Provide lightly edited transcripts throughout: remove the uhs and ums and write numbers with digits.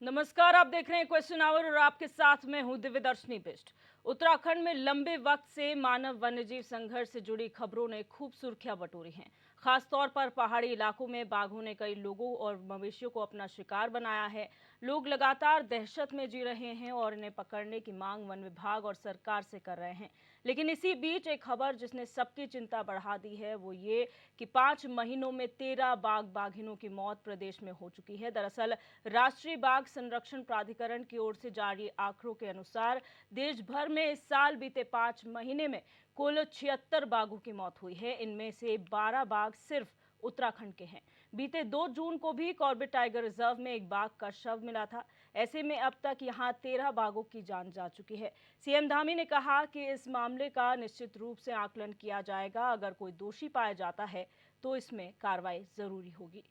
नमस्कार, आप देख रहे हैं क्वेश्चन आवर और आपके साथ मैं हूं दिव्यदर्शनी बिष्ट। उत्तराखंड में लंबे वक्त से मानव वन्यजीव संघर्ष से जुड़ी खबरों ने खूब सुर्खियां बटोरी हैं। खासतौर पर पहाड़ी इलाकों में बाघों ने कई लोगों और मवेशियों को अपना शिकार बनाया है। लोग लगातार दहशत में जी रहे हैं और इन्हें पकड़ने की मांग वन विभाग और सरकार से कर रहे हैं। लेकिन इसी बीच एक खबर जिसने सबकी चिंता बढ़ा दी है वो ये कि 5 महीनों में 13 बाघ बाघिनों की मौत प्रदेश में हो चुकी है। दरअसल राष्ट्रीय बाघ संरक्षण प्राधिकरण की ओर से जारी आंकड़ों के अनुसार देश भर में इस साल बीते 5 महीने में कुल 76 बाघों की मौत हुई है। इनमें से 12 बाघ सिर्फ उत्तराखंड के हैं। बीते 2 जून को भी कॉर्बेट टाइगर रिजर्व में एक बाघ का शव मिला था। ऐसे में अब तक यहां 13 बाघों की जान जा चुकी है। सीएम धामी ने कहा कि इस मामले का निश्चित रूप से आकलन किया जाएगा। अगर कोई दोषी पाया जाता है तो इसमें कार्रवाई जरूरी होगी।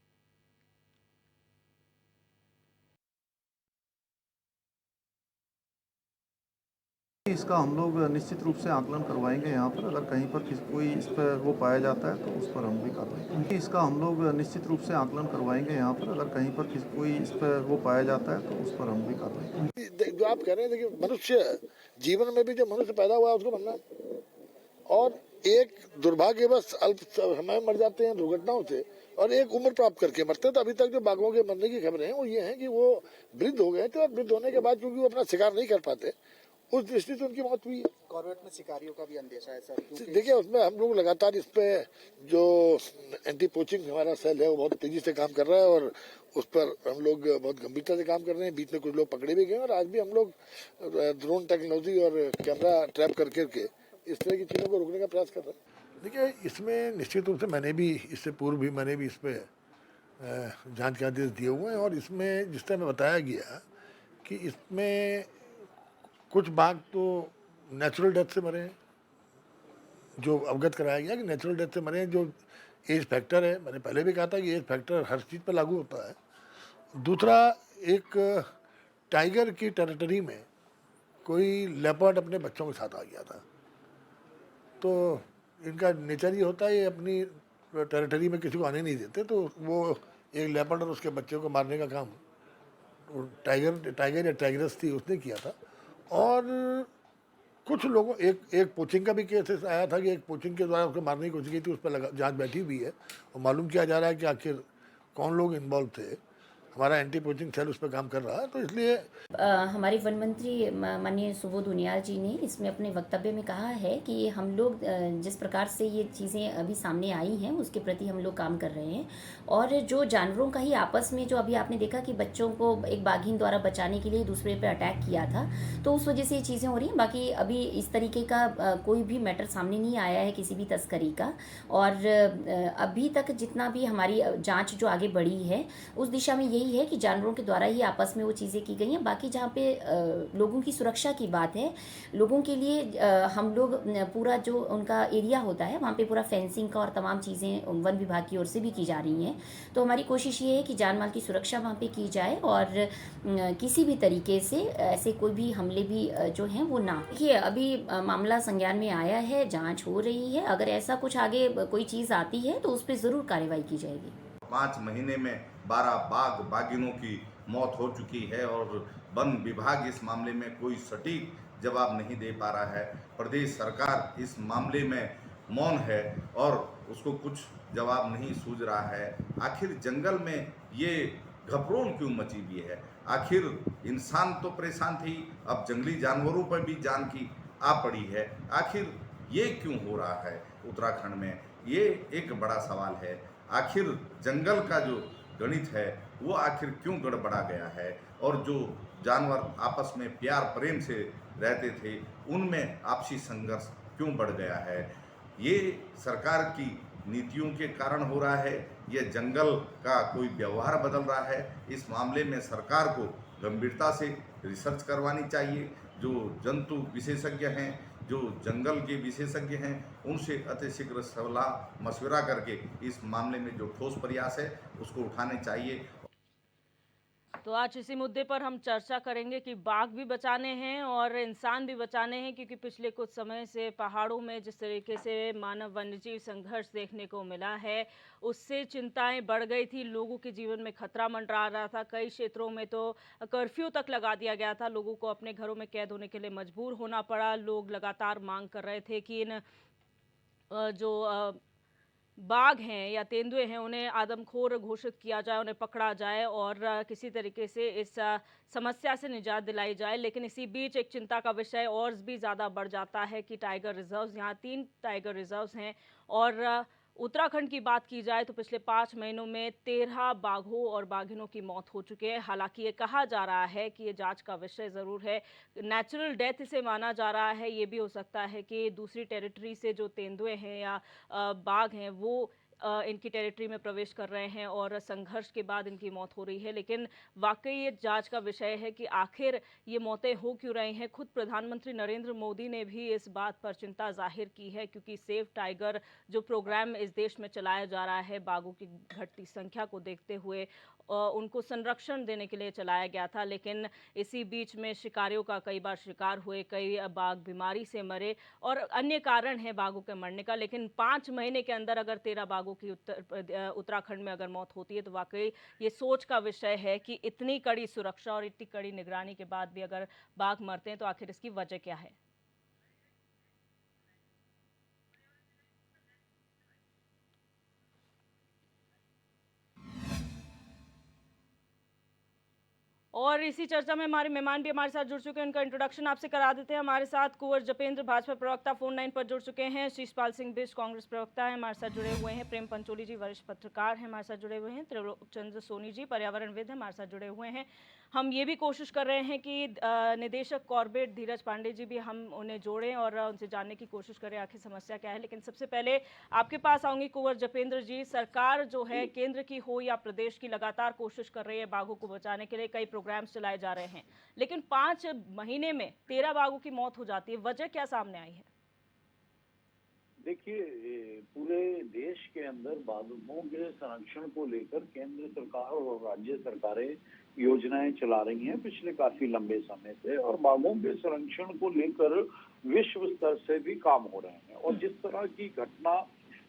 इसका हम लोग निश्चित रूप से आकलन करवाएंगे। यहाँ पर अगर कहीं पर कोई इस पर वो पाया जाता है तो उस पर हम भी कार्रवाई करेंगे। इसका हम लोग निश्चित रूप से आकलन करवाएंगे। यहाँ पर अगर कहीं पर कोई इस पर वो पाया जाता है तो उस पर हम भी कार्रवाई करेंगे। जो आप कह रहे हैं, देखिए, मनुष्य जीवन में भी जो मनुष्य पैदा हुआ है उसको मरना है। और एक दुर्भाग्यवश अल्प समय मर जाते हैं दुर्घटनाओं से, और एक उम्र प्राप्त करके मरते हैं। तो अभी तक जो बाघों के मरने की खबरें हैं वो ये हैं कि वो वृद्ध हो गए थे, और वृद्ध होने के बाद क्योंकि वो अपना शिकार नहीं कर पाते, उस दृष्टि से उनकी मौत हुई है। कॉर्बेट में शिकारियों का भी अंदेशा है सर। देखिए, उसमें हम लोग लगातार इस पे जो एंटी पोचिंग हमारा सेल है वो बहुत तेजी से काम कर रहा है, और उस पर हम लोग बहुत गंभीरता से काम कर रहे हैं। बीच में कुछ लोग पकड़े भी गए, और आज भी हम लोग ड्रोन टेक्नोलॉजी और कैमरा ट्रैप करके इस तरह की चीज़ों को रोकने का प्रयास कर रहे हैं। देखिए, इसमें निश्चित रूप से मैंने भी इससे पूर्व भी मैंने भी इस पर जांच के आदेश दिए हुए हैं, और इसमें जिस तरह बताया गया कि इसमें कुछ बाघ तो नेचुरल डेथ से मरे हैं, जो अवगत कराया गया कि नेचुरल डेथ से मरे हैं। जो एज फैक्टर है, मैंने पहले भी कहा था कि एज फैक्टर हर चीज़ पर लागू होता है। दूसरा, एक टाइगर की टेरिटरी में कोई लेपर्ड अपने बच्चों के साथ आ गया था। तो इनका नेचर ये होता है, ये अपनी टेरिटरी में किसी को आने नहीं देते। तो वो एक लेपर्ड और उसके बच्चे को मारने का काम टाइगर या टाइगरस थी उसने किया था। और कुछ लोगों एक पोचिंग का भी केस आया था कि एक पोचिंग के द्वारा उसको मारने की कोशिश की थी। उस पर जांच बैठी हुई है और मालूम किया जा रहा है कि आखिर कौन लोग इन्वॉल्व थे। हमारा एंटी पोचिंग सेल उस पर काम कर रहा है। तो इसलिए हमारे वन मंत्री माननीय सुबोध उनियाल जी ने इसमें अपने वक्तव्य में कहा है कि हम लोग जिस प्रकार से ये चीज़ें अभी सामने आई हैं उसके प्रति हम लोग काम कर रहे हैं। और जो जानवरों का ही आपस में जो अभी आपने देखा कि बच्चों को एक बाघिन द्वारा बचाने के लिए दूसरे पे अटैक किया था, तो उस वजह से ये चीज़ें हो रही हैं। बाकी अभी इस तरीके का कोई भी मैटर सामने नहीं आया है किसी भी तस्करी का। और अभी तक जितना भी हमारी जाँच जो आगे बढ़ी है उस दिशा में यही है कि जानवरों के द्वारा ही आपस में वो चीज़ें की गई हैं। बाकी जहाँ पे लोगों की सुरक्षा की बात है, लोगों के लिए हम लोग पूरा जो उनका एरिया होता है वहाँ पे पूरा फेंसिंग का और तमाम चीज़ें वन विभाग की ओर से भी की जा रही हैं। तो हमारी कोशिश ये है कि जान माल की सुरक्षा वहाँ पे की जाए, और किसी भी तरीके से ऐसे कोई भी हमले भी जो हैं वो ना। देखिए, अभी मामला संज्ञान में आया है, जाँच हो रही है। अगर ऐसा कुछ आगे कोई चीज़ आती है तो उस पर ज़रूर कार्रवाई की जाएगी। 5 महीने में 12 बाघ बाघिनों की मौत हो चुकी है, और वन विभाग इस मामले में कोई सटीक जवाब नहीं दे पा रहा है। प्रदेश सरकार इस मामले में मौन है और उसको कुछ जवाब नहीं सूझ रहा है। आखिर जंगल में ये घबराहट क्यों मची हुई है? आखिर इंसान तो परेशान थी, अब जंगली जानवरों पर भी जान की आ पड़ी है। आखिर ये क्यों हो रहा है उत्तराखंड में? ये एक बड़ा सवाल है। आखिर जंगल का जो गणित है वो आखिर क्यों गड़बड़ा गया है, और जो जानवर आपस में प्यार प्रेम से रहते थे उनमें आपसी संघर्ष क्यों बढ़ गया है? ये सरकार की नीतियों के कारण हो रहा है, ये जंगल का कोई व्यवहार बदल रहा है? इस मामले में सरकार को गंभीरता से रिसर्च करवानी चाहिए। जो जंतु विशेषज्ञ हैं, जो जंगल के विशेषज्ञ हैं, उनसे अतिशीघ्र सलाह मशविरा करके इस मामले में जो ठोस प्रयास है उसको उठाने चाहिए। तो आज इसी मुद्दे पर हम चर्चा करेंगे कि बाघ भी बचाने हैं और इंसान भी बचाने हैं, क्योंकि पिछले कुछ समय से पहाड़ों में जिस तरीके से मानव वन्यजीव संघर्ष देखने को मिला है, उससे चिंताएं बढ़ गई थी। लोगों के जीवन में खतरा मंडरा रहा था। कई क्षेत्रों में तो कर्फ्यू तक लगा दिया गया था। लोगों को अपने घरों में कैद होने के लिए मजबूर होना पड़ा। लोग लगातार मांग कर रहे थे कि इन जो बाघ हैं या तेंदुए हैं, उन्हें आदमखोर घोषित किया जाए, उन्हें पकड़ा जाए और किसी तरीके से इस समस्या से निजात दिलाई जाए। लेकिन इसी बीच एक चिंता का विषय और भी ज़्यादा बढ़ जाता है कि टाइगर रिजर्व्स, यहाँ 3 टाइगर रिजर्व्स हैं और उत्तराखंड की बात की जाए तो पिछले 5 महीनों में 13 बाघों और बाघिनों की मौत हो चुकी है। हालांकि ये कहा जा रहा है कि ये जांच का विषय ज़रूर है, नेचुरल डेथ इसे माना जा रहा है। ये भी हो सकता है कि दूसरी टेरिटरी से जो तेंदुए हैं या बाघ हैं वो इनकी टेरिटरी में प्रवेश कर रहे हैं और संघर्ष के बाद इनकी मौत हो रही है। लेकिन वाकई ये जांच का विषय है कि आखिर ये मौतें हो क्यों रही हैं। खुद प्रधानमंत्री नरेंद्र मोदी ने भी इस बात पर चिंता जाहिर की है, क्योंकि सेव टाइगर जो प्रोग्राम इस देश में चलाया जा रहा है बाघों की घटती संख्या को देखते हुए उनको संरक्षण देने के लिए चलाया गया था। लेकिन इसी बीच में शिकारियों का कई बार शिकार हुए, कई बाघ बीमारी से मरे और अन्य कारण है बाघों के मरने का। लेकिन 5 महीने के अंदर अगर 13 बाघों की उत्तराखंड में अगर मौत होती है तो वाकई ये सोच का विषय है कि इतनी कड़ी सुरक्षा और इतनी कड़ी निगरानी के बाद भी अगर बाघ मरते हैं तो आखिर इसकी वजह क्या है। और इसी चर्चा में हमारे मेहमान भी हमारे साथ जुड़ चुके हैं। उनका इंट्रोडक्शन आपसे करा देते हैं। हमारे साथ कुंवर जपेंद्र भाजपा प्रवक्ता फोन लाइन पर जुड़ चुके हैं। शीशपाल सिंह बिष्ट कांग्रेस प्रवक्ता है, हमारे साथ जुड़े हुए हैं। प्रेम पंचोली जी वरिष्ठ पत्रकार हैं, हमारे साथ जुड़े हुए हैं। त्रिलोकचंद्र सोनी जी पर्यावरणविद हैं, हमारे साथ जुड़े हुए हैं। हम ये भी कोशिश कर रहे हैं कि निदेशक कॉर्बेट धीरज पांडे जी भी हम उन्हें जोड़ें और उनसे जानने की कोशिश करें आखिर समस्या क्या है। लेकिन सबसे पहले आपके पास आऊंगी कुंवर जपेंद्र जी। सरकार जो है केंद्र की हो या प्रदेश की, लगातार कोशिश कर रही है बाघों को बचाने के लिए, कई प्रोग्राम्स चलाए जा रहे हैं, लेकिन 5 महीने में 13 बाघों की मौत हो जाती है। वजह क्या सामने आई है? देखिए, पूरे देश के अंदर बाघों के संरक्षण को लेकर केंद्र सरकार और राज्य सरकारें योजनाएं चला रही हैं पिछले काफी लंबे समय से, और बाघों के संरक्षण को लेकर विश्व स्तर से भी काम हो रहे हैं। और जिस तरह की घटना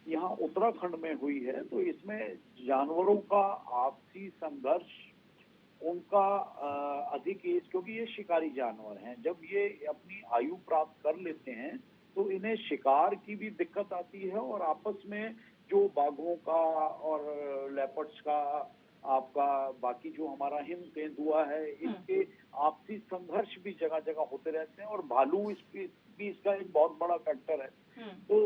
यहाँ उत्तराखंड में हुई है, तो इसमें जानवरों का आपसी संघर्ष, उनका अधिक, क्योंकि ये शिकारी जानवर हैं, जब ये अपनी आयु प्राप्त कर लेते हैं तो इन्हें शिकार की भी दिक्कत आती है, और आपस में जो बाघों का और लेपर्ड्स का, आपका बाकी जो हमारा हिम तेंदुआ है, इनके आपसी संघर्ष भी जगह जगह होते रहते हैं। और भालू भी इसका एक बहुत बड़ा फैक्टर है। तो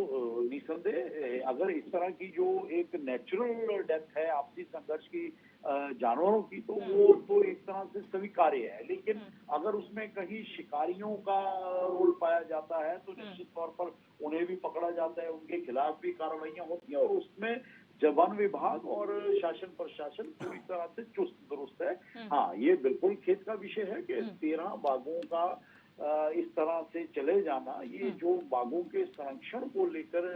निसंदेह अगर इस तरह की जो एक नेचुरल डेथ है आपसी संघर्ष की जानवरों की, तो वो तो एक तरह से स्वीकार्य है। लेकिन अगर उसमें कहीं शिकारियों का रोल पाया जाता है तो निश्चित तौर पर उन्हें भी पकड़ा जाता है, उनके खिलाफ भी कार्रवाइयां होती हैं, और उसमें वन विभाग और शासन प्रशासन पूरी तरह से चुस्त दुरुस्त है। हाँ, ये बिल्कुल खेद का विषय है कि 13 बाघों का इस तरह से चले जाना, ये जो बाघों के संरक्षण को लेकर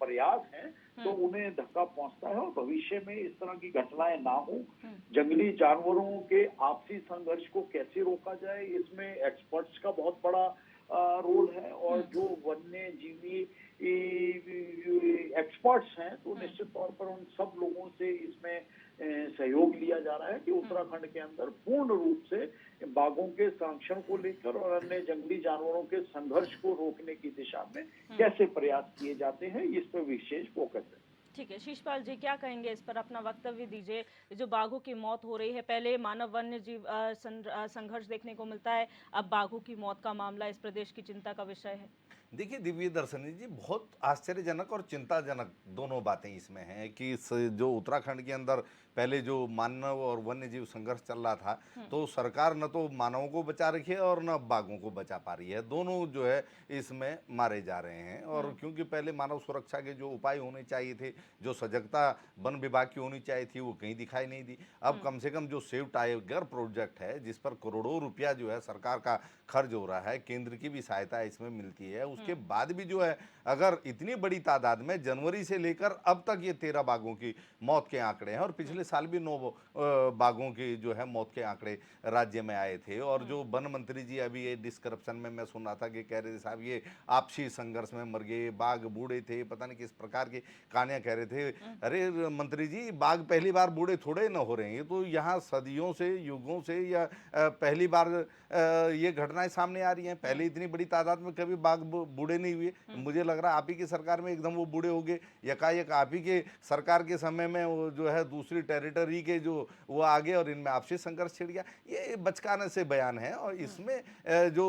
प्रयास हैं, तो उन्हें धक्का पहुंचता है। और भविष्य में इस तरह की घटनाएं ना हो। जंगली जानवरों के आपसी संघर्ष को कैसे रोका जाए, इसमें एक्सपर्ट्स का बहुत बड़ा रोल है, और जो वन्य जीवी एक्सपर्ट्स हैं, तो निश्चित तौर पर उन सब लोगों से इसमें सहयोग लिया जा रहा है कि उत्तराखंड के अंदर पूर्ण रूप से बाघों के संरक्षण को लेकर और अन्य जंगली जानवरों के संघर्ष को रोकने की दिशा में कैसे प्रयास किए जाते हैं, इस पर विशेष फोकस है। ठीक है, शीशपाल जी क्या कहेंगे इस पर, अपना वक्तव्य दीजिए। जो बाघों की मौत हो रही है, पहले मानव वन्य जीव संघर्ष देखने को मिलता है, अब बाघों की मौत का मामला इस प्रदेश की चिंता का विषय है। देखिए दिव्य दर्शनी जी, बहुत आश्चर्यजनक और चिंताजनक दोनों बातें इसमें हैं कि जो उत्तराखंड के अंदर पहले जो मानव और वन्य जीव संघर्ष चल रहा था, तो सरकार न तो मानवों को बचा रही है और न बाघों को बचा पा रही है। दोनों जो है इसमें मारे जा रहे हैं। और क्योंकि पहले मानव सुरक्षा के जो उपाय होने चाहिए थे, जो सजगता वन विभाग की होनी चाहिए थी, वो कहीं दिखाई नहीं दी। अब कम से कम जो सेव टाइगर प्रोजेक्ट है, जिस पर करोड़ों रुपया जो है सरकार का खर्च हो रहा है, केंद्र की भी सहायता इसमें मिलती है, उस उसके बाद भी जो है अगर इतनी बड़ी तादाद में जनवरी से लेकर अब तक ये 13 बाघों की मौत के आंकड़े हैं और पिछले साल भी 9 बाघों की जो है मौत के आंकड़े राज्य में आए थे। और जो वन मंत्री जी अभी ये डिस्क्रिप्शन में मैं सुन रहा था कि कह रहे थे साहब ये आपसी संघर्ष में मर गए, बाघ बूढ़े थे, पता नहीं किस प्रकार की कहानियां कह रहे थे। अरे मंत्री जी, बाघ पहली बार बूढ़े थोड़े न हो रहे हैं, ये तो यहाँ सदियों से, युगों से या पहली बार ये घटनाएं सामने आ रही हैं। पहले इतनी बड़ी तादाद में कभी बाघ बूढ़े नहीं हुए। मुझे लग रहा है आप ही की सरकार में एकदम वो बूढ़े हो गए, यकायक आप ही के सरकार के समय में वो जो है दूसरी टेरिटरी के जो वो आ गए और इनमें आपसी संघर्ष छिड़ गया। ये बचकाने से बयान है और इसमें जो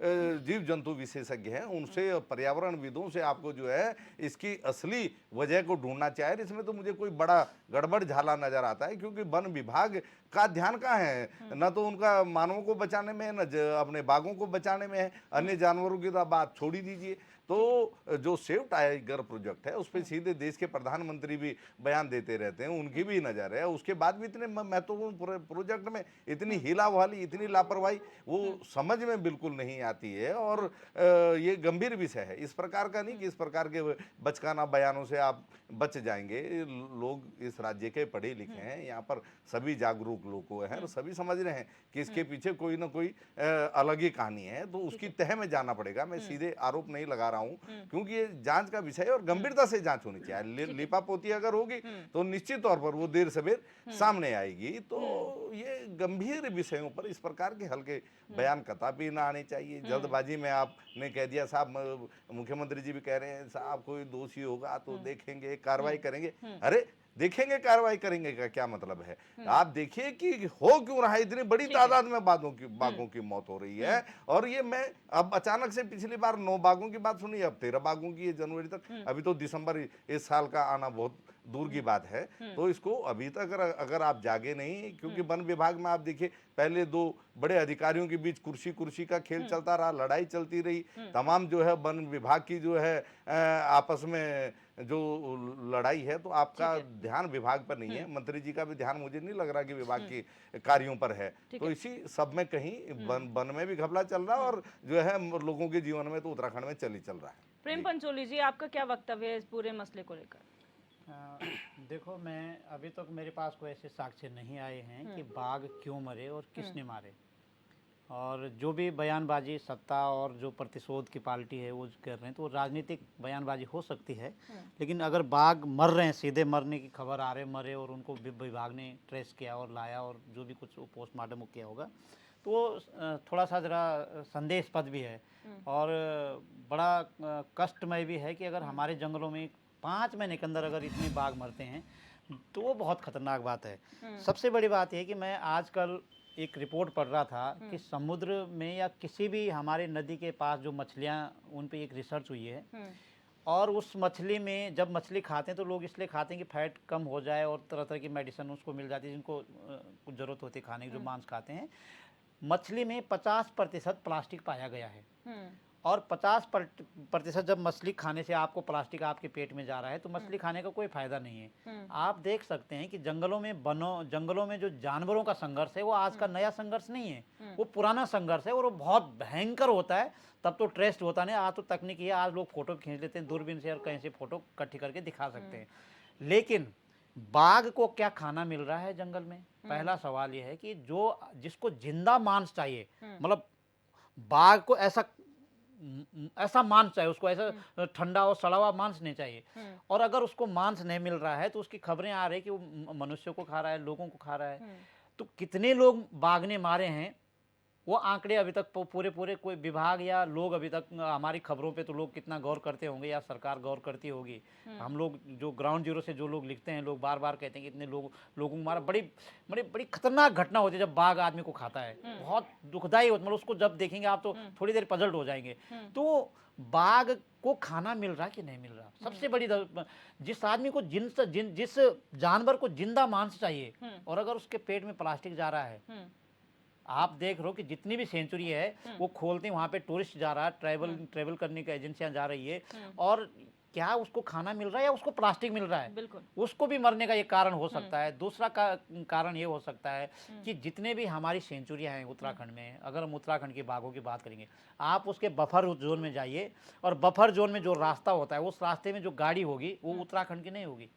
जीव जंतु विशेषज्ञ हैं उनसे, पर्यावरणविदों से आपको जो है इसकी असली वजह को ढूंढना चाहिए। इसमें तो मुझे कोई बड़ा गड़बड़ झाला नजर आता है, क्योंकि वन विभाग का ध्यान कहाँ है, न तो उनका मानवों को बचाने में है, न अपने बाघों को बचाने में है। अन्य जानवरों की तो बात छोड़ ही दीजिए। तो जो सेव टाइगर प्रोजेक्ट है उस पर सीधे देश के प्रधानमंत्री भी बयान देते रहते हैं, उनकी भी नज़र है। उसके बाद भी इतने महत्वपूर्ण प्रोजेक्ट में इतनी हिलावहाली, इतनी लापरवाही वो समझ में बिल्कुल नहीं आती है। और ये गंभीर विषय है, इस प्रकार का नहीं कि इस प्रकार के बचकाना बयानों से आप बच जाएंगे। लोग इस राज्य के पढ़े लिखे हैं, यहाँ पर सभी जागरूक लोग हैं और सभी समझ रहे हैं कि इसके पीछे कोई ना कोई अलग ही कहानी है। तो उसकी तह में जाना पड़ेगा। मैं सीधे आरोप नहीं लगा रहा हूं, क्योंकि ये जांच का विषय है और गंभीरता से जांच होनी चाहिए। लिपापोती अगर होगी तो निश्चित तौर पर वो देर सवेर सामने आएगी। तो ये गंभीर विषयों पर इस प्रकार के हल्के बयान कतई ना आने चाहिए। जल्दबाजी में आपने कह दिया, साहब मुख्यमंत्री जी भी कह रहे हैं साहब कोई दोषी होगा तो देखेंगे, कार्रवाई करेंगे। अरे देखेंगे, कार्रवाई करेंगे का क्या मतलब है? आप देखिए कि हो क्यों रहा है, इतनी बड़ी तादाद में बाघों की मौत हो रही है। और ये मैं अब अचानक से पिछली बार 9 बाघों की बात सुनी, अब 13 बाघों की है जनवरी तक। अभी तो दिसंबर इस साल का आना बहुत दूर की बात है। तो इसको अभी तक अगर आप जागे नहीं, क्योंकि वन विभाग में आप देखिए पहले 2 बड़े अधिकारियों के बीच कुर्सी का खेल चलता रहा, लड़ाई चलती रही। तमाम जो है वन विभाग की जो है आपस में जो लड़ाई है, तो आपका ध्यान विभाग पर नहीं है। मंत्री जी का भी ध्यान मुझे नहीं लग रहा कि विभाग के कार्यों पर है। तो इसी सब में कहीं वन में भी घपला चल रहा है और जो है लोगों के जीवन में तो उत्तराखंड में चल रहा है। प्रेम पंचोली जी, आपका क्या वक्तव्य है इस पूरे मसले को लेकर? देखो, मैं अभी तक मेरे पास कोई ऐसे साक्ष्य नहीं आए हैं कि बाघ क्यों मरे और किसने मारे। और जो भी बयानबाजी सत्ता और जो प्रतिशोध की पार्टी है वो कर रहे हैं, तो वो राजनीतिक बयानबाजी हो सकती है। लेकिन अगर बाघ मर रहे हैं, सीधे मरने की खबर आ रहे मरे और उनको विभाग ने ट्रेस किया और लाया और जो भी कुछ पोस्टमार्टम किया होगा, तो वो थोड़ा सा ज़रा संदेशपद भी है और बड़ा कष्टमय भी है कि अगर हमारे जंगलों में 5 महीने के अंदर अगर इतने बाघ मरते हैं तो वो बहुत खतरनाक बात है। सबसे बड़ी बात यह कि मैं आजकल एक रिपोर्ट पढ़ रहा था कि समुद्र में या किसी भी हमारे नदी के पास जो मछलियाँ, उन पे एक रिसर्च हुई है और उस मछली में जब मछली खाते हैं तो लोग इसलिए खाते हैं कि फैट कम हो जाए और तरह तरह की मेडिसिन उसको मिल जाती है जिनको कुछ ज़रूरत होती है खाने की, जो मांस खाते हैं। मछली में 50% प्लास्टिक पाया गया है और 50% जब मछली खाने से आपको प्लास्टिक आपके पेट में जा रहा है तो मछली खाने का कोई फायदा नहीं है। आप देख सकते हैं कि जंगलों में जो जानवरों का संघर्ष है वो आज का नया संघर्ष नहीं है, वो पुराना संघर्ष है और वो बहुत भयंकर होता है। तब तो ट्रेस्ट होता नहीं, आज तो तकनीक है, आज लोग फोटो खींच लेते हैं दूरबीन से और कहीं से फोटो इकट्ठी करके दिखा सकते हैं। लेकिन बाघ को क्या खाना मिल रहा है जंगल में? पहला सवाल यह है कि जिसको जिंदा मांस चाहिए, मतलब बाघ को ऐसा मांस चाहिए, उसको ऐसा ठंडा और सड़ा हुआ मांस नहीं चाहिए। और अगर उसको मांस नहीं मिल रहा है तो उसकी खबरें आ रही है कि वो मनुष्यों को खा रहा है, लोगों को खा रहा है। तो कितने लोग बाघ ने मारे हैं वो आंकड़े अभी तक पूरे कोई विभाग या लोग अभी तक, हमारी खबरों पे तो लोग कितना गौर करते होंगे या सरकार गौर करती होगी। हम लोग जो ग्राउंड जीरो से जो लोग लिखते हैं, लोग बार बार कहते हैं कि इतने लोगों को मारा। बड़ी खतरनाक घटना होती है जब बाघ आदमी को खाता है, बहुत दुखदाई होता है। मतलब उसको जब देखेंगे आप तो थोड़ी देर पजल्ड हो जाएंगे। तो बाघ को खाना मिल रहा कि नहीं मिल रहा, सबसे बड़ी जिस आदमी को जिस जानवर को जिंदा मांस चाहिए और अगर उसके पेट में प्लास्टिक जा रहा है, आप देख रहे हो कि जितनी भी सेंचुरी है वो खोलते हैं, वहाँ पे टूरिस्ट जा रहा है, ट्रैवल करने की एजेंसियां जा रही है और क्या उसको खाना मिल रहा है या उसको प्लास्टिक मिल रहा है, बिल्कुल। उसको भी मरने का एक कारण हो सकता है। दूसरा कारण ये हो सकता है कि जितने भी हमारी सेंचुरियाँ हैं उत्तराखंड में, अगर हम उत्तराखंड के बाघों की बात करेंगे, आप उसके बफर जोन में जाइए और बफर जोन में जो रास्ता होता है उस रास्ते में जो गाड़ी होगी वो उत्तराखंड की नहीं होगी,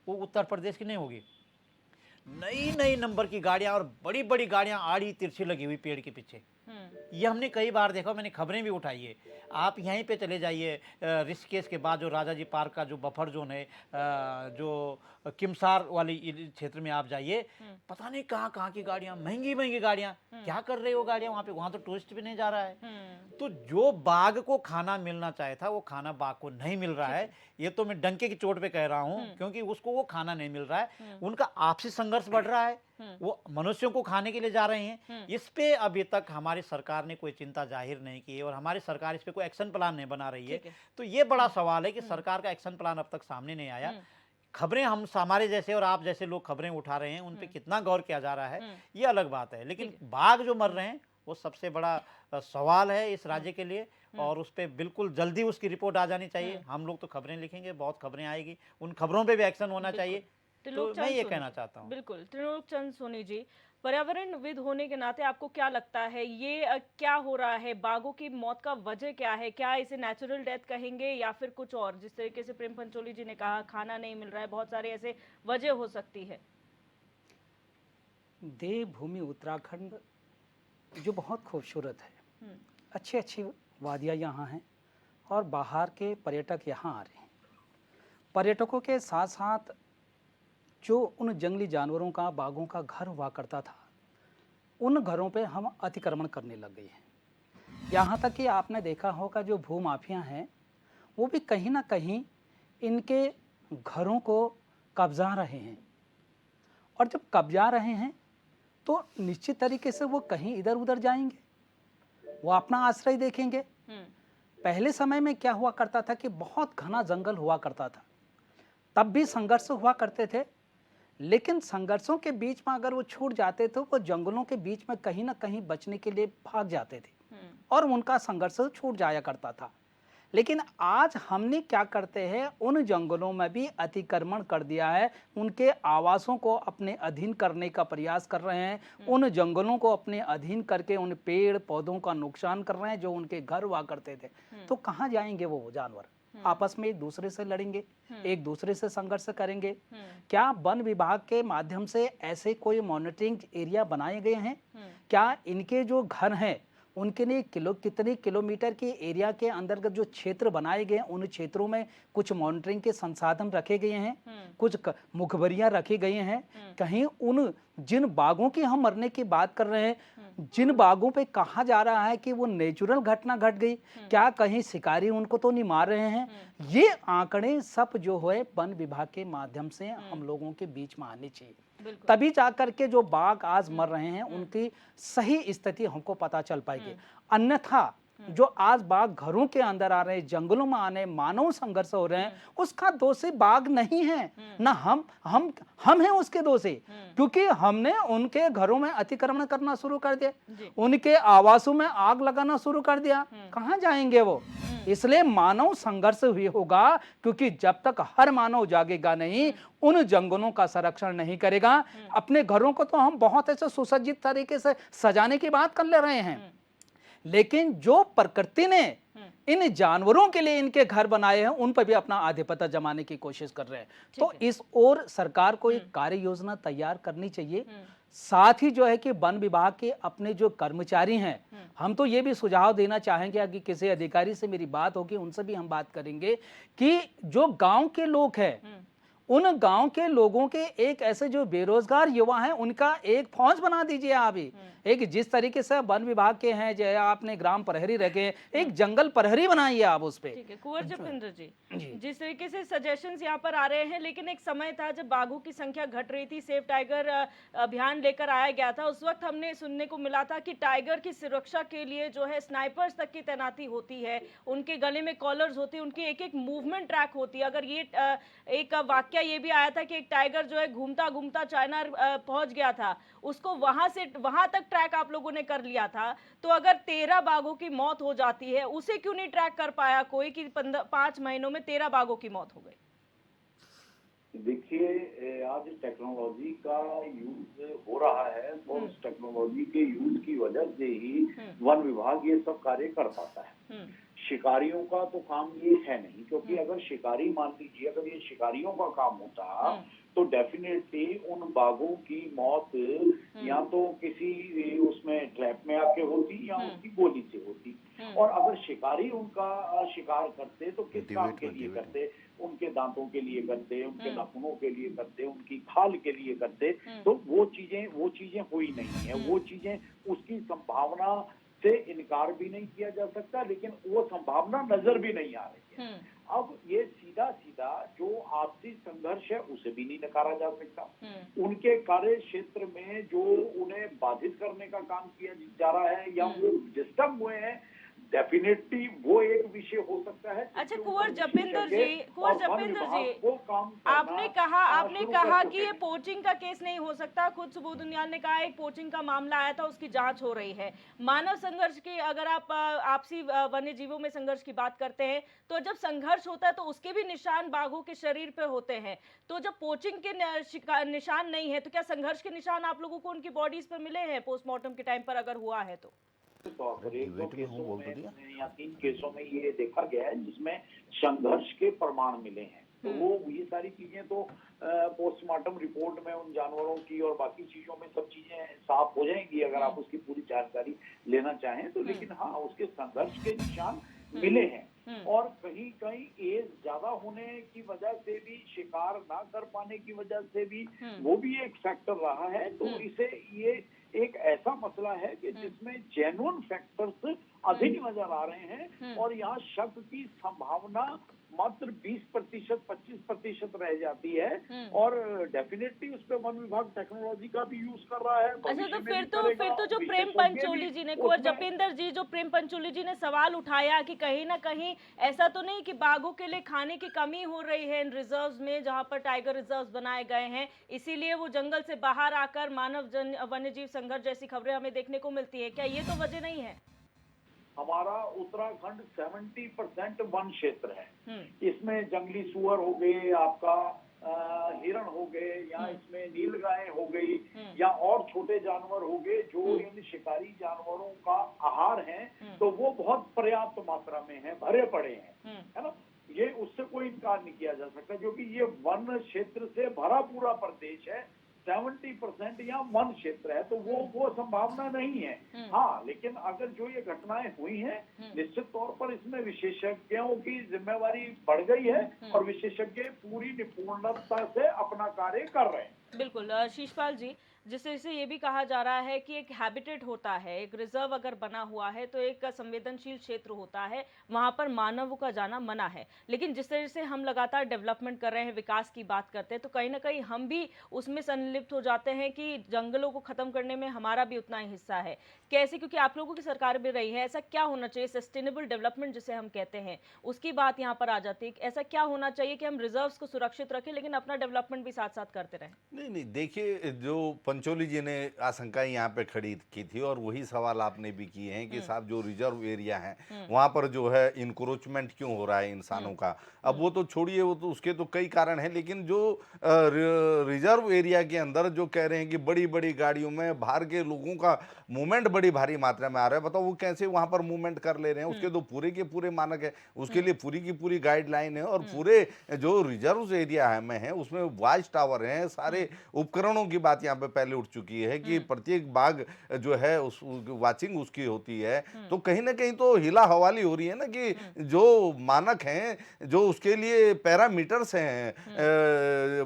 वो उत्तर प्रदेश की नहीं होगी। नई नई नंबर की गाड़ियां और बड़ी बड़ी गाड़ियां आड़ी तिरछी लगी हुई पेड़ के पीछे। ये हमने कई बार देखा, मैंने खबरें भी उठाई है। आप यहीं पे चले जाइए, ऋषिकेश के बाद जो राजा जी पार्क का जो बफर जोन है, जो किमसार वाली क्षेत्र में आप जाइए, पता नहीं कहाँ कहाँ की गाड़ियाँ, महंगी महंगी गाड़ियाँ। क्या कर रहे हो गाड़ियाँ वहाँ पे? वहाँ तो टूरिस्ट भी नहीं जा रहा है। तो जो बाघ को खाना मिलना चाहे था वो खाना बाघ को नहीं मिल रहा है। ये तो मैं डंके की चोट पे कह रहा हूँ, क्योंकि उसको वो खाना नहीं मिल रहा है। उनका आपसी संघर्ष बढ़ रहा है, वो मनुष्यों को खाने के लिए जा रहे हैं। इस पे अभी तक हमारी सरकार ने कोई चिंता जाहिर नहीं की है और हमारी सरकार इस पे कोई एक्शन प्लान नहीं बना रही है। तो ये बड़ा सवाल है कि सरकार का एक्शन प्लान अब तक सामने नहीं आया। खबरें हम हमारे जैसे और आप जैसे लोग खबरें उठा रहे हैं, उन पे कितना गौर किया जा रहा है ये अलग बात है। लेकिन बाघ जो मर रहे हैं वो सबसे बड़ा सवाल है इस राज्य के लिए, और उस पर बिल्कुल जल्दी उसकी रिपोर्ट आ जानी चाहिए। हम लोग तो खबरें लिखेंगे, बहुत खबरें आएगी, उन खबरों पे भी एक्शन होना चाहिए। तो मैं ये कहना चाहता हूँ। बिल्कुल। त्रिलोक चंद सोनी जी, पर्यावरणविद होने के नाते आपको क्या लगता है ये क्या हो रहा है? बाघों की मौत का वजह क्या है? क्या इसे नेचुरल डेथ कहेंगे या फिर कुछ और? जिस तरीके से प्रेम पंचोली जी ने कहा खाना नहीं मिल रहा है, बहुत सारे ऐसे वजह हो सकती है। देवभूमि उत्तराखंड जो बहुत खूबसूरत है, अच्छी अच्छी वादियाँ यहाँ हैं और बाहर के पर्यटक यहाँ आ रहे हैं। पर्यटकों के साथ साथ जो उन जंगली जानवरों का, बाघों का घर हुआ करता था, उन घरों पे हम अतिक्रमण करने लग गए हैं। यहाँ तक कि आपने देखा होगा जो भूमाफिया हैं वो भी कहीं ना कहीं इनके घरों को कब्जा रहे हैं, और जब कब्जा रहे हैं तो निश्चित तरीके से वो कहीं इधर उधर जाएंगे, वो अपना आश्रय देखेंगे। पहले समय में क्या हुआ करता था कि बहुत घना जंगल हुआ करता था, तब भी संघर्ष हुआ करते थे, लेकिन संघर्षों के बीच में अगर वो छूट जाते तो वो जंगलों के बीच में कहीं ना कहीं बचने के लिए भाग जाते थे और उनका संघर्ष छूट जाया करता था। लेकिन आज हमने क्या करते हैं, उन जंगलों में भी अतिक्रमण कर दिया है, उनके आवासों को अपने अधीन करने का प्रयास कर रहे हैं, उन जंगलों को अपने अधीन करके उन पेड़ पौधों का नुकसान कर रहे हैं जो उनके घर हुआ करते थे। तो कहाँ जाएंगे वो जानवर? आपस में एक दूसरे से लड़ेंगे, एक दूसरे से संघर्ष करेंगे। क्या वन विभाग के माध्यम से ऐसे कोई मॉनिटरिंग एरिया बनाए गए हैं? क्या इनके जो घर हैं उनके लिए कितने किलोमीटर के एरिया के अंतर्गत जो क्षेत्र बनाए गए हैं उन क्षेत्रों में कुछ मॉनिटरिंग के संसाधन रखे गए हैं, कुछ मुखबरियां रखी गई हैं? कहीं उन जिन बाघों की हम मरने की बात कर रहे हैं, जिन बाघों पे कहा जा रहा है कि वो नेचुरल घटना घट गई, क्या कहीं शिकारी उनको तो नहीं मार रहे हैं? ये आंकड़े सब जो है वन विभाग के माध्यम से हम लोगों के बीच में आने चाहिए, तभी जाकर के जो बाघ आज मर रहे हैं उनकी सही स्थिति हमको पता चल पाएगी। अन्यथा जो आज बाघ घरों के अंदर आ रहे हैं, जंगलों में आने, मानव संघर्ष हो रहे हैं, उसका दोषी बाघ नहीं है ना, हम हैं उसके दोषी, क्योंकि हमने उनके घरों में अतिक्रमण करना शुरू कर दिया, उनके आवासों में आग लगाना शुरू कर दिया। कहाँ जाएंगे वो? इसलिए मानव संघर्ष हुई होगा, क्योंकि जब तक हर मानव जागेगा नहीं, उन जंगलों का संरक्षण नहीं करेगा। अपने घरों को तो हम बहुत ऐसे सुसज्जित तरीके से सजाने की बात कर ले रहे हैं, लेकिन जो प्रकृति ने इन जानवरों के लिए इनके घर बनाए हैं उन पर भी अपना आधिपत्य जमाने की कोशिश कर रहे हैं। तो इस ओर सरकार को एक कार्य योजना तैयार करनी चाहिए। साथ ही जो है कि वन विभाग के अपने जो कर्मचारी हैं, हम तो ये भी सुझाव देना चाहेंगे कि किसी अधिकारी से मेरी बात होगी उनसे भी हम बात करेंगे कि जो गांव के लोग हैं उन गांव के लोगों के एक ऐसे जो बेरोजगार युवा हैं उनका एक फौज बना दीजिए आप ही। एक जिस तरीके से वन विभाग के हैं, जो आपने ग्राम प्रहरी रखे, एक जंगल प्रहरी बनाइए आप उस पे। ठीक है कुंवर जपविंदर जी, जिस तरीके से सजेशंस यहाँ पर आ रहे हैं, लेकिन एक समय था जब बाघों की संख्या घट रही थी, सेफ टाइगर अभियान लेकर आया गया था, उस वक्त हमने सुनने को मिला था कि टाइगर की सुरक्षा के लिए जो है स्नाइपर्स तक की तैनाती होती है, उनके गले में कॉलर्स होती है, उनकी एक एक मूवमेंट ट्रैक होती है। अगर ये एक वाक्य वाकया ये भी आया था कि एक टाइगर जो है घूमता घूमता चाइना पहुंच गया था, उसको वहां तक ट्रैक आप लोगों ने कर लिया था। तो अगर 13 बाघों की मौत हो जाती है, उसे क्यों नहीं ट्रैक कर पाया कोई कि 5 महीनों में 13 बाघों की मौत हो गई? देखिए, आज टेक्नोलॉजी का यूज हो रहा है और उस टेक्नोलॉजी के यूज की वजह से ही वन विभाग ये सब कार्य कर पाता है। शिकारियों का तो काम ये है नहीं, क्योंकि अगर शिकारी, मान लीजिए अगर ये शिकारियों का काम होता तो डेफिनेटली उन बाघों की मौत या तो किसी उसमें ट्रैप में आके होती या उनकी गोली से होती। और अगर शिकारी उनका शिकार करते तो किस काम के लिए करते? उनके दांतों के लिए करते, उनके नाखूनों के लिए करते, उनकी खाल के लिए करते। तो वो चीजें हुई नहीं है। वो चीजें, उसकी संभावना से इनकार भी नहीं किया जा सकता, लेकिन वो संभावना नजर भी नहीं आ रही है। अब ये सीधा सीधा जो आपसी संघर्ष है उसे भी नहीं नकारा जा सकता। उनके कार्य क्षेत्र में जो उन्हें बाधित करने का काम किया जा रहा है या वो डिस्टर्ब हुए हैं, डेफिनेटली वो एक विषय हो सकता है। अच्छा, कुंवर जपिंदर जी, आपने कहा कि ये पोचिंग का केस नहीं हो सकता। खुद सुबोध उनियाल ने कहा एक पोचिंग का मामला आया था, उसकी जांच हो रही है। मानव संघर्ष की, अगर आप आपसी वन्य जीवों में संघर्ष की बात करते हैं, तो जब संघर्ष होता है तो उसके भी निशान बाघों के शरीर पे होते हैं। तो जब पोचिंग के निशान नहीं है, तो क्या संघर्ष के निशान आप लोगों को उनकी बॉडीज पर मिले हैं पोस्टमार्टम के टाइम पर, अगर हुआ है तो? या 3 केसों में ये देखा गया है जिसमें संघर्ष के प्रमाण मिले हैं। तो वो ये सारी चीजें तो पोस्टमार्टम रिपोर्ट में उन जानवरों की और बाकी चीजों में सब चीजें साफ हो जाएंगी अगर आप उसकी पूरी जानकारी लेना चाहें तो। लेकिन हाँ, उसके संघर्ष के निशान मिले हैं और कहीं कहीं एज ज्यादा होने की वजह से भी, शिकार ना कर पाने की वजह से भी वो भी एक फैक्टर रहा है। तो इसे ये एक ऐसा मसला है कि जिसमें जेन्युइन फैक्टर्स अधिक नजर आ रहे हैं और यहाँ शक की संभावना मात्र 20%, 25% रह जाती है। और डेफिनेटली उस पर वन विभाग टेक्नोलॉजी का भी यूज कर रहा है। अच्छा, तो फिर तो जो प्रेम पंचोली जी ने, कुंवर जपिंदर जी, जो प्रेम पंचोली जी ने सवाल उठाया कि कहीं ना कहीं ऐसा तो नहीं कि बाघों के लिए खाने की कमी हो रही है इन रिजर्व्स में, जहां पर टाइगर रिजर्व्स बनाए गए हैं, इसीलिए वो जंगल से बाहर आकर मानव वन्य जीव संघर्ष जैसी खबरें हमें देखने को मिलती है, क्या ये तो वजह नहीं है? हमारा उत्तराखंड 70% वन क्षेत्र है। इसमें जंगली सुअर हो गए, आपका हिरण हो गए, या इसमें नीलगाय हो गई, या और छोटे जानवर हो गए जो इन शिकारी जानवरों का आहार हैं, तो वो बहुत पर्याप्त मात्रा में है, भरे पड़े हैं, है ना। ये उससे कोई इनकार नहीं किया जा सकता, क्योंकि ये वन क्षेत्र से भरा पूरा प्रदेश है। 70% या वन क्षेत्र है, तो वो संभावना नहीं है। हाँ, लेकिन अगर जो ये घटनाएं हुई हैं, निश्चित तौर पर इसमें विशेषज्ञों की जिम्मेवारी बढ़ गई है और विशेषज्ञ पूरी निपुणता से अपना कार्य कर रहे हैं। बिल्कुल शीशपाल जी, जिससे ये भी कहा जा रहा है कि एक हैबिटेट होता है, एक रिजर्व अगर बना हुआ है तो एक संवेदनशील क्षेत्र होता है, वहां पर मानव का जाना मना है। लेकिन जिस तरह से हम लगातार डेवलपमेंट कर रहे हैं, विकास की बात करते हैं, तो कहीं ना कहीं हम भी उसमें संलिप्त हो जाते हैं कि जंगलों को खत्म करने में हमारा भी उतना ही हिस्सा है। कैसे? क्योंकि आप लोगों की सरकार भी रही है, ऐसा क्या होना चाहिए? सस्टेनेबल डेवलपमेंट जिसे हम कहते हैं, उसकी बात यहाँ पर आ जाती है। ऐसा क्या होना चाहिए कि हम रिजर्व्स को सुरक्षित रखें लेकिन अपना डेवलपमेंट भी साथ साथ करते रहें? नहीं, देखिए, जो पंचोली जी ने आशंकाएं यहाँ पे खड़ी की थी और वही सवाल आपने भी किए हैं कि साहब जो रिजर्व एरिया है वहाँ पर जो है इंक्रोचमेंट क्यों हो रहा है इंसानों का। अब वो तो छोड़िए, वो तो उसके तो कई कारण हैं, लेकिन जो रिजर्व एरिया के अंदर जो कह रहे हैं कि बड़ी बड़ी गाड़ियों में बाहर के लोगों का मूवमेंट बड़ी भारी मात्रा में आ रहा है, बताओ वो कैसे वहाँ पर मूवमेंट कर ले रहे हैं? उसके तो पूरे के पूरे मानक है, उसके लिए पूरी की पूरी गाइडलाइन है और पूरे जो रिजर्व एरिया में है उसमें वॉच टावर हैं, सारे उपकरणों की बात यहाँ पे पहले उठ चुकी है कि प्रत्येक बाघ जो है उस वाचिंग उसकी होती है। तो कहीं ना कहीं तो हिला हवाली हो रही है ना कि जो मानक हैं, जो उसके लिए पैरामीटर्स हैं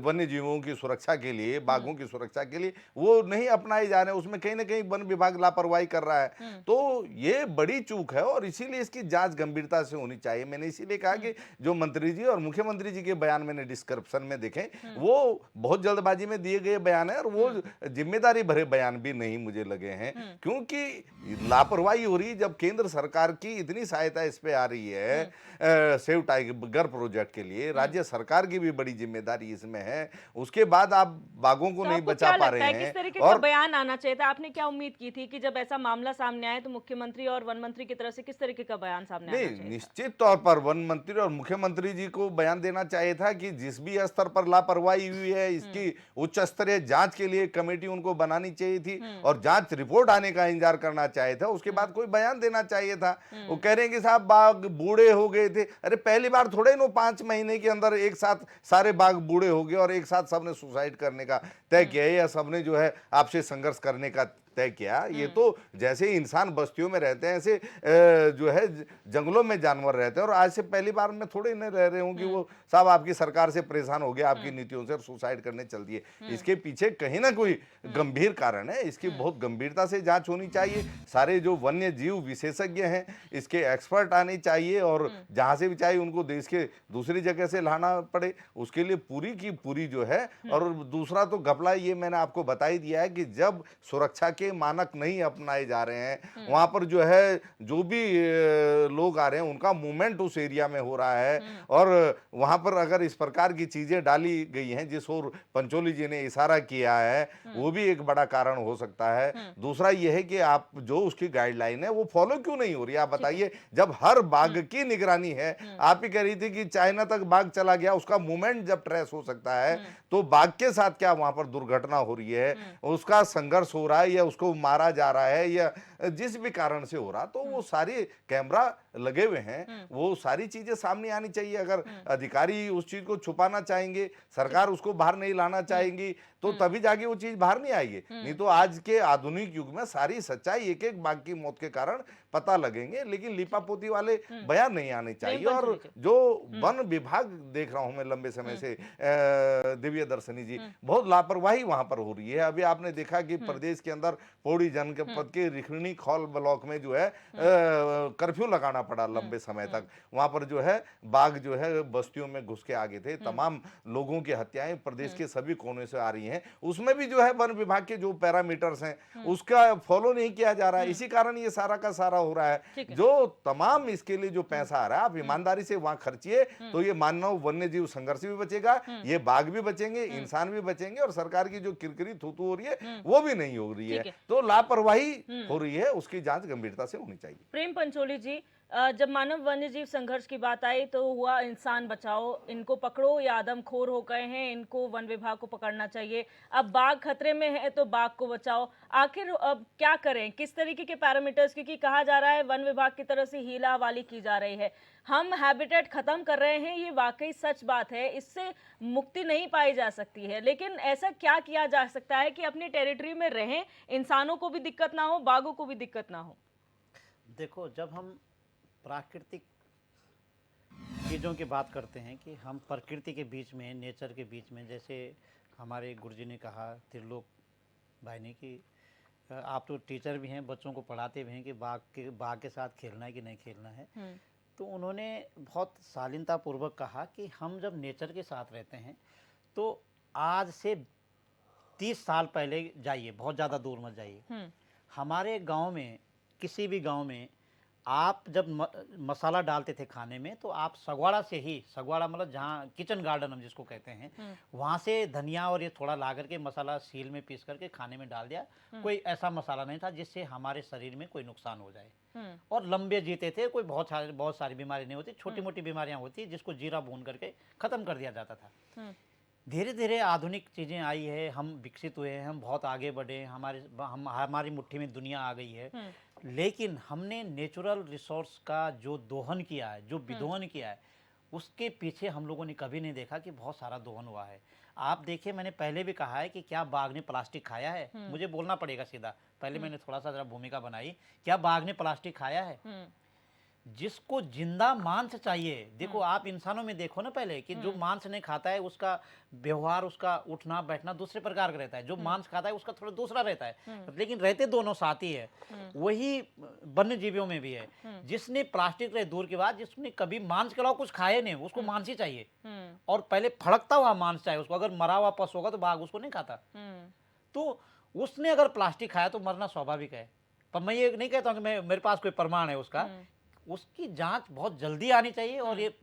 वन्य जीवों की सुरक्षा के लिए, बाघों की सुरक्षा के लिए, वो नहीं अपनाए जा रहे हैं। उसमें कहीं ना कहीं वन विभाग लापरवाही कर रहा है। तो ये बड़ी चूक है और इसीलिए इसकी जांच गंभीरता से होनी चाहिए। मैंने इसीलिए कहा कि जो मंत्री जी और मुख्यमंत्री जी के बयान मैंने डिस्क्रिप्शन में देखे, वो बहुत जल्दबाजी में में दिए गए बयान है और वो जिम्मेदारी भरे बयान भी नहीं मुझे लगे हैं, क्योंकि लापरवाही हो रही है। जब केंद्र सरकार की इतनी सहायता इस पे आ रही है सेव टाइगर प्रोजेक्ट के लिए, राज्य सरकार की भी बड़ी जिम्मेदारी इसमें है, उसके बाद आप बाघों को तो नहीं आपको बचा क्या पा लगता रहे है किस हैं। तरीके का बयान आना चाहिए था? आपने क्या उम्मीद की थी कि जब ऐसा मामला सामने आए तो मुख्यमंत्री और वन मंत्री की तरफ से किस तरीके का बयान सामने आना नहीं, चाहिए था? निश्चित तौर पर वन मंत्री और मुख्यमंत्री जी को बयान देना चाहिए था कि जिस भी स्तर पर लापरवाही हुई है इसकी उच्च स्तरीय जांच के लिए कमेटी उनको बनानी चाहिए थी और जांच रिपोर्ट आने का इंतजार करना चाहिए था, उसके बाद कोई बयान देना चाहिए था। वो कह रहे हैं कि साहब बाघ बूढ़े हो गए थे। अरे पहली बार थोड़े नो 5 महीने के अंदर एक साथ सारे बाघ बूढ़े हो गए और एक साथ सबने सुसाइड करने का तय किया है या सबने जो है आपसे संघर्ष करने का तय किया। ये तो जैसे इंसान बस्तियों में रहते हैं ऐसे जो है जंगलों में जानवर रहते हैं और आज से पहली बार मैं थोड़े नहीं रह रहे हूँ कि वो साहब आपकी सरकार से परेशान हो गया आपकी नीतियों से और सुसाइड करने चल दिए। इसके पीछे कहीं ना कोई गंभीर कारण है, इसकी बहुत गंभीरता से जांच होनी चाहिए। सारे जो वन्य जीव विशेषज्ञ हैं इसके एक्सपर्ट आने चाहिए और जहां से भी चाहिए उनको देश के दूसरी जगह से लाना पड़े, उसके लिए पूरी की पूरी जो है। और दूसरा तो घपला ये मैंने आपको बता ही दिया है कि जब सुरक्षा के मानक नहीं अपनाए जा रहे हैं वहां पर जो है जो भी लोग आ रहे हैं उनका मूवमेंट उस एरिया में हो रहा है और वहां पर अगर इस प्रकार की चीजें डाली गई हैं जिस ओर पंचोली जी ने इशारा किया है वो भी एक बड़ा कारण हो सकता है। दूसरा यह है कि आप जो उसकी गाइडलाइन है वो फॉलो क्यों नहीं हो रही है? आप बताइए, जब हर बाघ की निगरानी है, आप ही कह रही थी कि चाइना तक बाघ चला गया, उसका मूवमेंट जब ट्रेस हो सकता है तो बाघ के साथ क्या वहां पर दुर्घटना हो रही है, उसका संघर्ष हो रहा है या उसको मारा जा रहा है या जिस भी कारण से हो रहा, तो वो सारे कैमरा लगे हुए हैं, वो सारी चीजें सामने आनी चाहिए। अगर अधिकारी उस चीज को छुपाना चाहेंगे, सरकार उसको बाहर नहीं लाना चाहेंगी, तो तभी जाके वो चीज बाहर नहीं आएगी। नहीं तो आज के आधुनिक युग में सारी सच्चाई एक एक बाघ की मौत के कारण पता लगेंगे, लेकिन लिपापोती वाले बयान नहीं आने चाहिए। और जो वन विभाग देख रहा हूं मैं लंबे समय से, दिव्य दर्शनी जी, बहुत लापरवाही वहां पर हो रही है। अभी आपने देखा कि प्रदेश के अंदर पौड़ी जनपद के रिखणी खौल ब्लॉक में जो है कर्फ्यू लगाना पड़ा लंबे समय तक। वहां पर जो है बाघ जो है बस्तियों में घुस के आगे थे, तमाम लोगों की हत्याएं प्रदेश के सभी कोने से आ रही हैं, उसमें भी जो है वन विभाग के जो पैरामीटर्स हैं उसका फॉलो नहीं किया जा रहा है। इसी कारण ये सारा का सारा हो रहा है। जो तमाम इसके लिए जो पैसा आ रहा है आप ईमानदारी से वहां खर्चिए तो ये मानव वन्य जीव संघर्ष भी बचेगा, ये बाघ भी बचेंगे, इंसान भी बचेंगे और सरकार की जो किरकिरी थूथू हो रही है वो भी नहीं हो रही है। तो लापरवाही हो रही है, उसकी जांच गंभीरता से होनी चाहिए। प्रेम पंचोली जी, जब मानव वन्य जीव संघर्ष की बात आई तो हुआ इंसान बचाओ, इनको पकड़ो, ये आदमखोर हो गए हैं, इनको वन विभाग को पकड़ना चाहिए। अब बाघ खतरे में है तो बाघ को बचाओ। आखिर अब क्या करें, किस तरीके के पैरामीटर्स, क्योंकि कहा जा रहा है वन विभाग की तरफ से हीला हवाली की जा रही है, हम हैबिटेट खत्म कर रहे हैं, ये वाकई सच बात है, इससे मुक्ति नहीं पाई जा सकती है। लेकिन ऐसा क्या किया जा सकता है कि अपनी टेरिटरी में रहें, इंसानों को भी दिक्कत ना हो, बाघों को भी दिक्कत ना हो? देखो, जब हम प्राकृतिक चीज़ों की बात करते हैं कि हम प्रकृति के बीच में, नेचर के बीच में, जैसे हमारे गुरुजी ने कहा, त्रिलोक भाई ने, कि आप तो टीचर भी हैं, बच्चों को पढ़ाते भी हैं कि बाघ के साथ खेलना है कि नहीं खेलना है। तो उन्होंने बहुत शालीनतापूर्वक कहा कि हम जब नेचर के साथ रहते हैं तो आज से 30 साल पहले जाइए, बहुत ज़्यादा दूर मत जाइए। हमारे गांव में, किसी भी गांव में आप जब मसाला डालते थे खाने में तो आप सगवाड़ा से ही, सगवाड़ा मतलब जहाँ किचन गार्डन हम जिसको कहते हैं, वहाँ से धनिया और ये थोड़ा ला करके मसाला सील में पीस करके खाने में डाल दिया। कोई ऐसा मसाला नहीं था जिससे हमारे शरीर में कोई नुकसान हो जाए, और लंबे जीते थे, कोई बहुत सारी बीमारी नहीं होती, छोटी मोटी बीमारियाँ होती जिसको जीरा भून करके ख़त्म कर दिया जाता था। धीरे धीरे आधुनिक चीज़ें आई है, हम विकसित हुए हैं, हम बहुत आगे बढ़े, हमारी मुट्ठी में दुनिया आ गई है, लेकिन हमने नेचुरल रिसोर्स का जो दोहन किया है, जो विदोहन किया है, उसके पीछे हम लोगों ने कभी नहीं देखा कि बहुत सारा दोहन हुआ है। आप देखिए, मैंने पहले भी कहा है कि क्या बाघ ने प्लास्टिक खाया है? मुझे बोलना पड़ेगा सीधा, पहले मैंने थोड़ा सा जरा भूमिका बनाई, क्या बाघ ने प्लास्टिक खाया है? जिसको जिंदा मांस चाहिए, देखो आप इंसानों में देखो ना पहले कि जो मांस नहीं खाता है उसका व्यवहार, उसका उठना बैठना दूसरे प्रकार का रहता है, जो मांस खाता है उसका थोड़ा दूसरा रहता है, लेकिन रहते दोनों साथी है। वही वन्य जीवियों में भी है, जिसने प्लास्टिक रहे दूर की बात, जिसने कभी मांस के अलावा कुछ खाए नहीं उसको मांस ही चाहिए, और पहले फड़कता हुआ मांस चाहिए उसको। अगर मरा हुआ पशु होगा तो बाघ उसको नहीं खाता, तो उसने अगर प्लास्टिक खाया तो मरना स्वाभाविक है। पर मैं ये नहीं कहता हूँ कि मेरे पास कोई प्रमाण है उसका, उसकी जांच बहुत जल्दी आनी चाहिए, और ये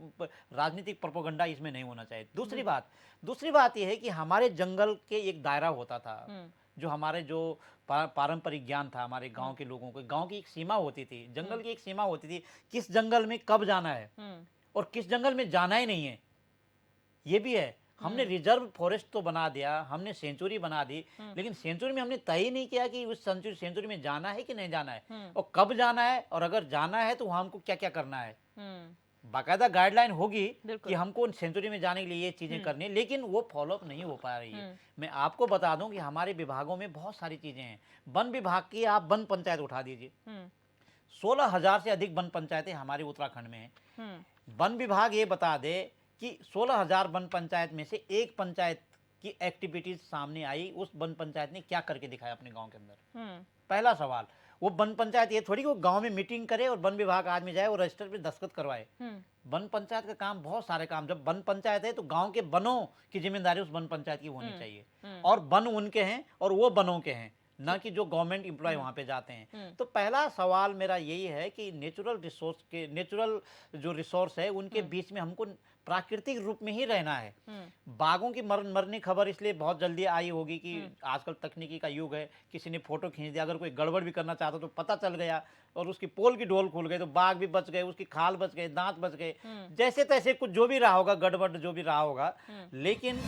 राजनीतिक प्रोपेगेंडा इसमें नहीं होना चाहिए। दूसरी बात ये है कि हमारे जंगल के एक दायरा होता था, जो हमारे जो पारंपरिक ज्ञान था हमारे गांव के लोगों को, गांव की एक सीमा होती थी, जंगल की एक सीमा होती थी, किस जंगल में कब जाना है और किस जंगल में जाना ही नहीं है, ये भी है। हमने रिजर्व फॉरेस्ट तो बना दिया, हमने सेंचुरी बना दी, लेकिन सेंचुरी में हमने तय ही नहीं किया कि उस सेंचुरी में जाना है कि नहीं जाना है, और कब जाना है, और अगर जाना है तो वहां हमको क्या क्या करना है। बाकायदा गाइडलाइन होगी कि हमको सेंचुरी में जाने के लिए ये चीजें करनी है, लेकिन वो फॉलोअप नहीं हो पा रही है। मैं आपको बता दूं कि हमारे विभागों में बहुत सारी चीजें हैं। वन विभाग की आप वन पंचायत उठा दीजिए, 16,000 से अधिक वन पंचायतें हमारे उत्तराखंड में हैं। वन विभाग ये बता दे कि 16,000 वन पंचायत में से एक पंचायत की एक्टिविटीज सामने आई, उस वन पंचायत ने क्या करके दिखाया अपने गांव के अंदर। पहला सवाल, वो वन पंचायत ये थोड़ी कि वो गांव में मीटिंग करे और वन विभाग आदमी जाए और रजिस्टर पे दस्तखत करवाए। वन पंचायत का काम बहुत सारे काम, जब वन पंचायत है तो गांव के वनों की जिम्मेदारी उस वन पंचायत की होनी चाहिए, और वन उनके हैं और वो वनों के हैं, ना कि जो गवर्नमेंट एम्प्लॉय वहां पे जाते हैं। तो पहला सवाल मेरा यही है कि नेचुरल जो रिसोर्स है उनके बीच में हमको प्राकृतिक रूप में ही रहना है। बाघों की मरने खबर इसलिए बहुत जल्दी आई होगी कि आजकल तकनीकी का युग है, किसी ने फोटो खींच दिया, अगर कोई गड़बड़ भी करना चाहता तो पता चल गया और उसकी पोल की डोल खुल गई, तो बाघ भी बच गए, उसकी खाल बच गए, दांत बच गए, जैसे तैसे कुछ जो भी रहा होगा, गड़बड़ जो भी रहा होगा। लेकिन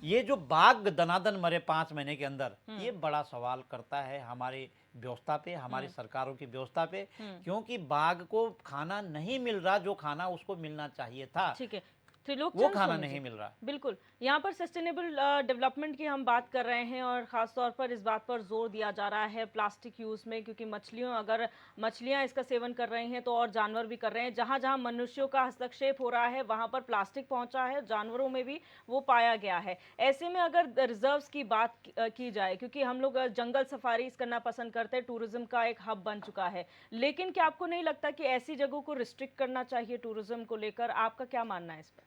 ये जो बाघ दनादन मरे 5 महीने के अंदर, ये बड़ा सवाल करता है हमारी व्यवस्था पे, हमारी सरकारों की व्यवस्था पे, क्योंकि बाघ को खाना नहीं मिल रहा जो खाना उसको मिलना चाहिए था। ठीक है, वो खाना नहीं मिल रहा। बिल्कुल, यहाँ पर सस्टेनेबल डेवलपमेंट की हम बात कर रहे हैं, और ख़ास तौर पर इस बात पर जोर दिया जा रहा है प्लास्टिक यूज़ में, क्योंकि अगर मछलियाँ इसका सेवन कर रही हैं तो और जानवर भी कर रहे हैं। जहाँ जहाँ मनुष्यों का हस्तक्षेप हो रहा है वहाँ पर प्लास्टिक पहुँचा है, जानवरों में भी वो पाया गया है। ऐसे में अगर रिजर्व्स की बात की जाए, क्योंकि हम लोग जंगल सफारीज करना पसंद करते हैं, टूरिज्म का एक हब बन चुका है, लेकिन क्या आपको नहीं लगता कि ऐसी जगहों को रिस्ट्रिक्ट करना चाहिए टूरिज्म को लेकर? आपका क्या मानना है इस पर?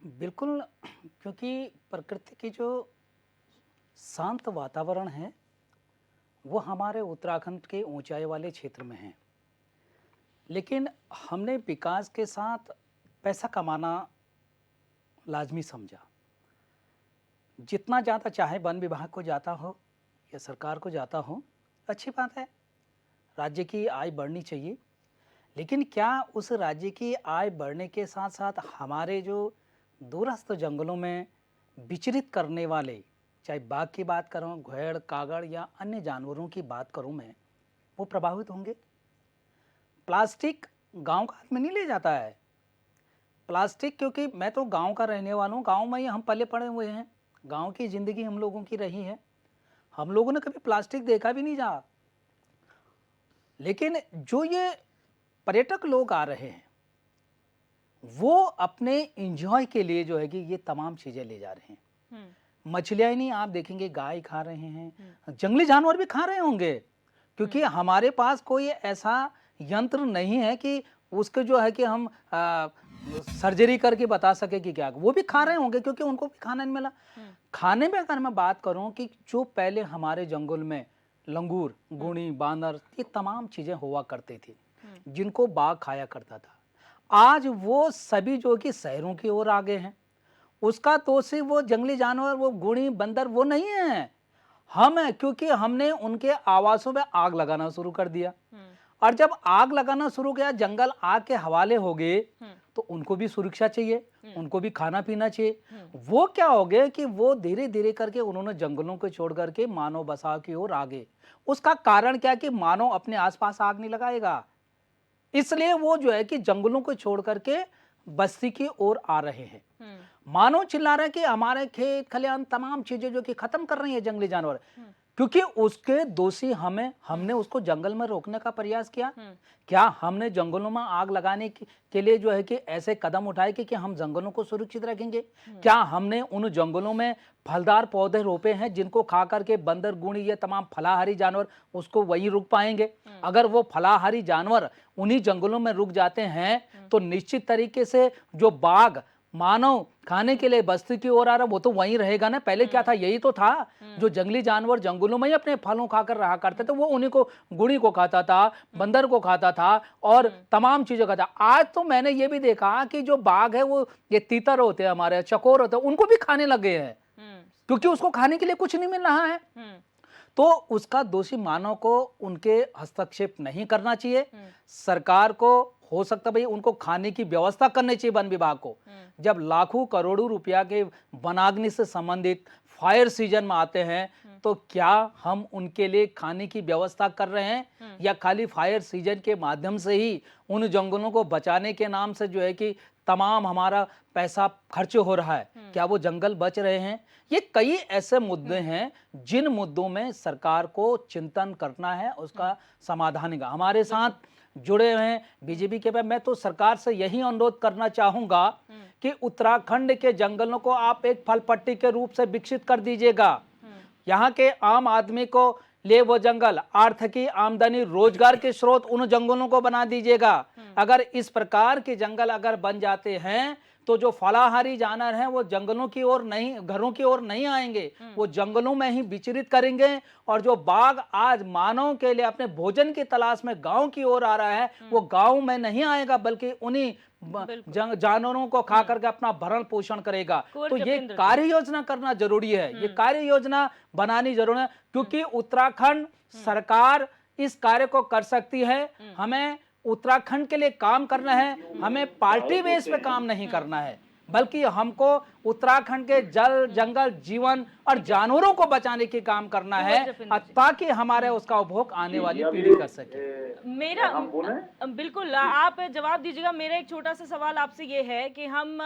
बिल्कुल, क्योंकि प्रकृति की जो शांत वातावरण है वो हमारे उत्तराखंड के ऊंचाई वाले क्षेत्र में है, लेकिन हमने विकास के साथ पैसा कमाना लाजमी समझा। जितना ज़्यादा चाहे वन विभाग को जाता हो या सरकार को जाता हो, अच्छी बात है, राज्य की आय बढ़नी चाहिए, लेकिन क्या उस राज्य की आय बढ़ने के साथ साथ हमारे जो दूरस्थ जंगलों में विचरित करने वाले, चाहे बाघ की बात करूं, घुएड़, कागड़ या अन्य जानवरों की बात करूं मैं, वो प्रभावित होंगे? प्लास्टिक गांव का आदमी नहीं ले जाता है प्लास्टिक, क्योंकि मैं तो गांव का रहने वाला हूं, गांव में ही हम पले पड़े हुए हैं, गांव की ज़िंदगी हम लोगों की रही है, हम लोगों ने कभी प्लास्टिक देखा भी नहीं जा। लेकिन जो ये पर्यटक लोग आ रहे हैं वो अपने इंजॉय के लिए जो है कि ये तमाम चीज़ें ले जा रहे हैं। मछलियाँ ही नहीं, आप देखेंगे गाय खा रहे हैं, जंगली जानवर भी खा रहे होंगे, क्योंकि हमारे पास कोई ऐसा यंत्र नहीं है कि उसके जो है कि हम सर्जरी करके बता सके कि क्या, वो भी खा रहे होंगे क्योंकि उनको भी खाना नहीं मिला। खाने में अगर मैं बात करूं कि जो पहले हमारे जंगल में लंगूर, गुणी, बांदर, ये तमाम चीज़ें हुआ करते थे जिनको बाघ खाया करता था, आज वो सभी जो कि शहरों की ओर आ गए हैं। उसका दोषी वो जंगली जानवर, वो गुणी, बंदर वो नहीं है, हम हैं, क्योंकि हमने उनके आवासों में आग लगाना शुरू कर दिया, और जब आग लगाना शुरू किया, जंगल आग के हवाले हो गए, तो उनको भी सुरक्षा चाहिए, उनको भी खाना पीना चाहिए। वो क्या हो गए कि वो धीरे धीरे करके उन्होंने जंगलों को छोड़ करके मानव बसाव की ओर आ गए। उसका कारण क्या कि मानव अपने आसपास आग नहीं लगाएगा, इसलिए वो जो है कि जंगलों को छोड़ करके बस्ती की ओर आ रहे हैं। मानव चिल्ला रहे हैं कि हमारे खेत खलिहान तमाम चीजें जो कि खत्म कर रही है जंगली जानवर। क्योंकि उसके दोषी हमने उसको जंगल में रोकने का प्रयास किया। क्या हमने जंगलों में आग लगाने के लिए जो है कि ऐसे कदम उठाए कि हम जंगलों को सुरक्षित रखेंगे? क्या हमने उन जंगलों में फलदार पौधे रोपे हैं जिनको खा करके बंदर, गुणी, ये तमाम फलाहारी जानवर उसको वहीं रुक पाएंगे? अगर वो फलाहारी जानवर उन्हीं जंगलों में रुक जाते हैं तो निश्चित तरीके से जो बाघ मानव खाने के लिए बस्ती की ओर आ रहा वो तो वहीं रहेगा ना। पहले क्या था, यही तो था, जो जंगली जानवर जंगलों में ही अपने फलों खाकर रहा करते थे, वो उन्हीं को, गुणी को खाता था, बंदर को खाता था और तमाम चीजों खाता। आज तो मैंने ये भी देखा कि जो बाघ है वो ये तीतर होते हैं, हमारे चकोर होते हैं, उनको भी खाने लगे हैं क्योंकि उसको खाने के लिए कुछ नहीं मिल रहा है। तो उसका दोषी मानव को उनके हस्तक्षेप नहीं करना चाहिए। सरकार को हो सकता भाई उनको खाने की व्यवस्था करनी चाहिए, वन विभाग को। जब लाखों करोड़ों रुपया के वनाग्नि से संबंधित फायर सीजन में आते हैं तो क्या हम उनके लिए खाने की व्यवस्था कर रहे हैं या खाली फायर सीजन के माध्यम से ही उन जंगलों को बचाने के नाम से जो है कि तमाम हमारा पैसा खर्च हो रहा है? क्या वो जंगल बच रहे हैं? ये कई ऐसे मुद्दे हैं जिन मुद्दों में सरकार को चिंतन करना है, उसका समाधान का। हमारे साथ जुड़े हुए हैं बीजेपी के पे, मैं तो सरकार से यही अनुरोध करना चाहूंगा कि उत्तराखंड के जंगलों को आप एक फल पट्टी के रूप से विकसित कर दीजिएगा। यहाँ के आम आदमी को ले वो जंगल आर्थिकी, आमदनी, रोजगार के स्रोत उन जंगलों को बना दीजिएगा। अगर इस प्रकार के जंगल अगर बन जाते हैं तो जो फलाहारी जानवर हैं वो जंगलों की ओर नहीं, घरों की ओर नहीं आएंगे, वो जंगलों में ही विचरित करेंगे। और जो बाघ आज मानव के लिए अपने भोजन की तलाश में गांव की ओर आ रहा है, वो गांव में नहीं आएगा बल्कि उन्हीं जानवरों को खा करके अपना भरण पोषण करेगा। तो ये कार्य योजना करना जरूरी है, ये कार्य योजना बनानी जरूरी है, क्योंकि उत्तराखंड सरकार इस कार्य को कर सकती है। हमें उत्तराखंड के लिए काम करना है, हमें पार्टी बेस पे काम नहीं करना है, बल्कि हमको उत्तराखंड के जल, जंगल, जीवन और जानवरों को बचाने के काम करना है ताकि हमारे उसका उपभोग आने वाली पीढ़ी कर सके। मेरा बिल्कुल, आप जवाब दीजिएगा। मेरा एक छोटा सा सवाल आपसे ये है कि हम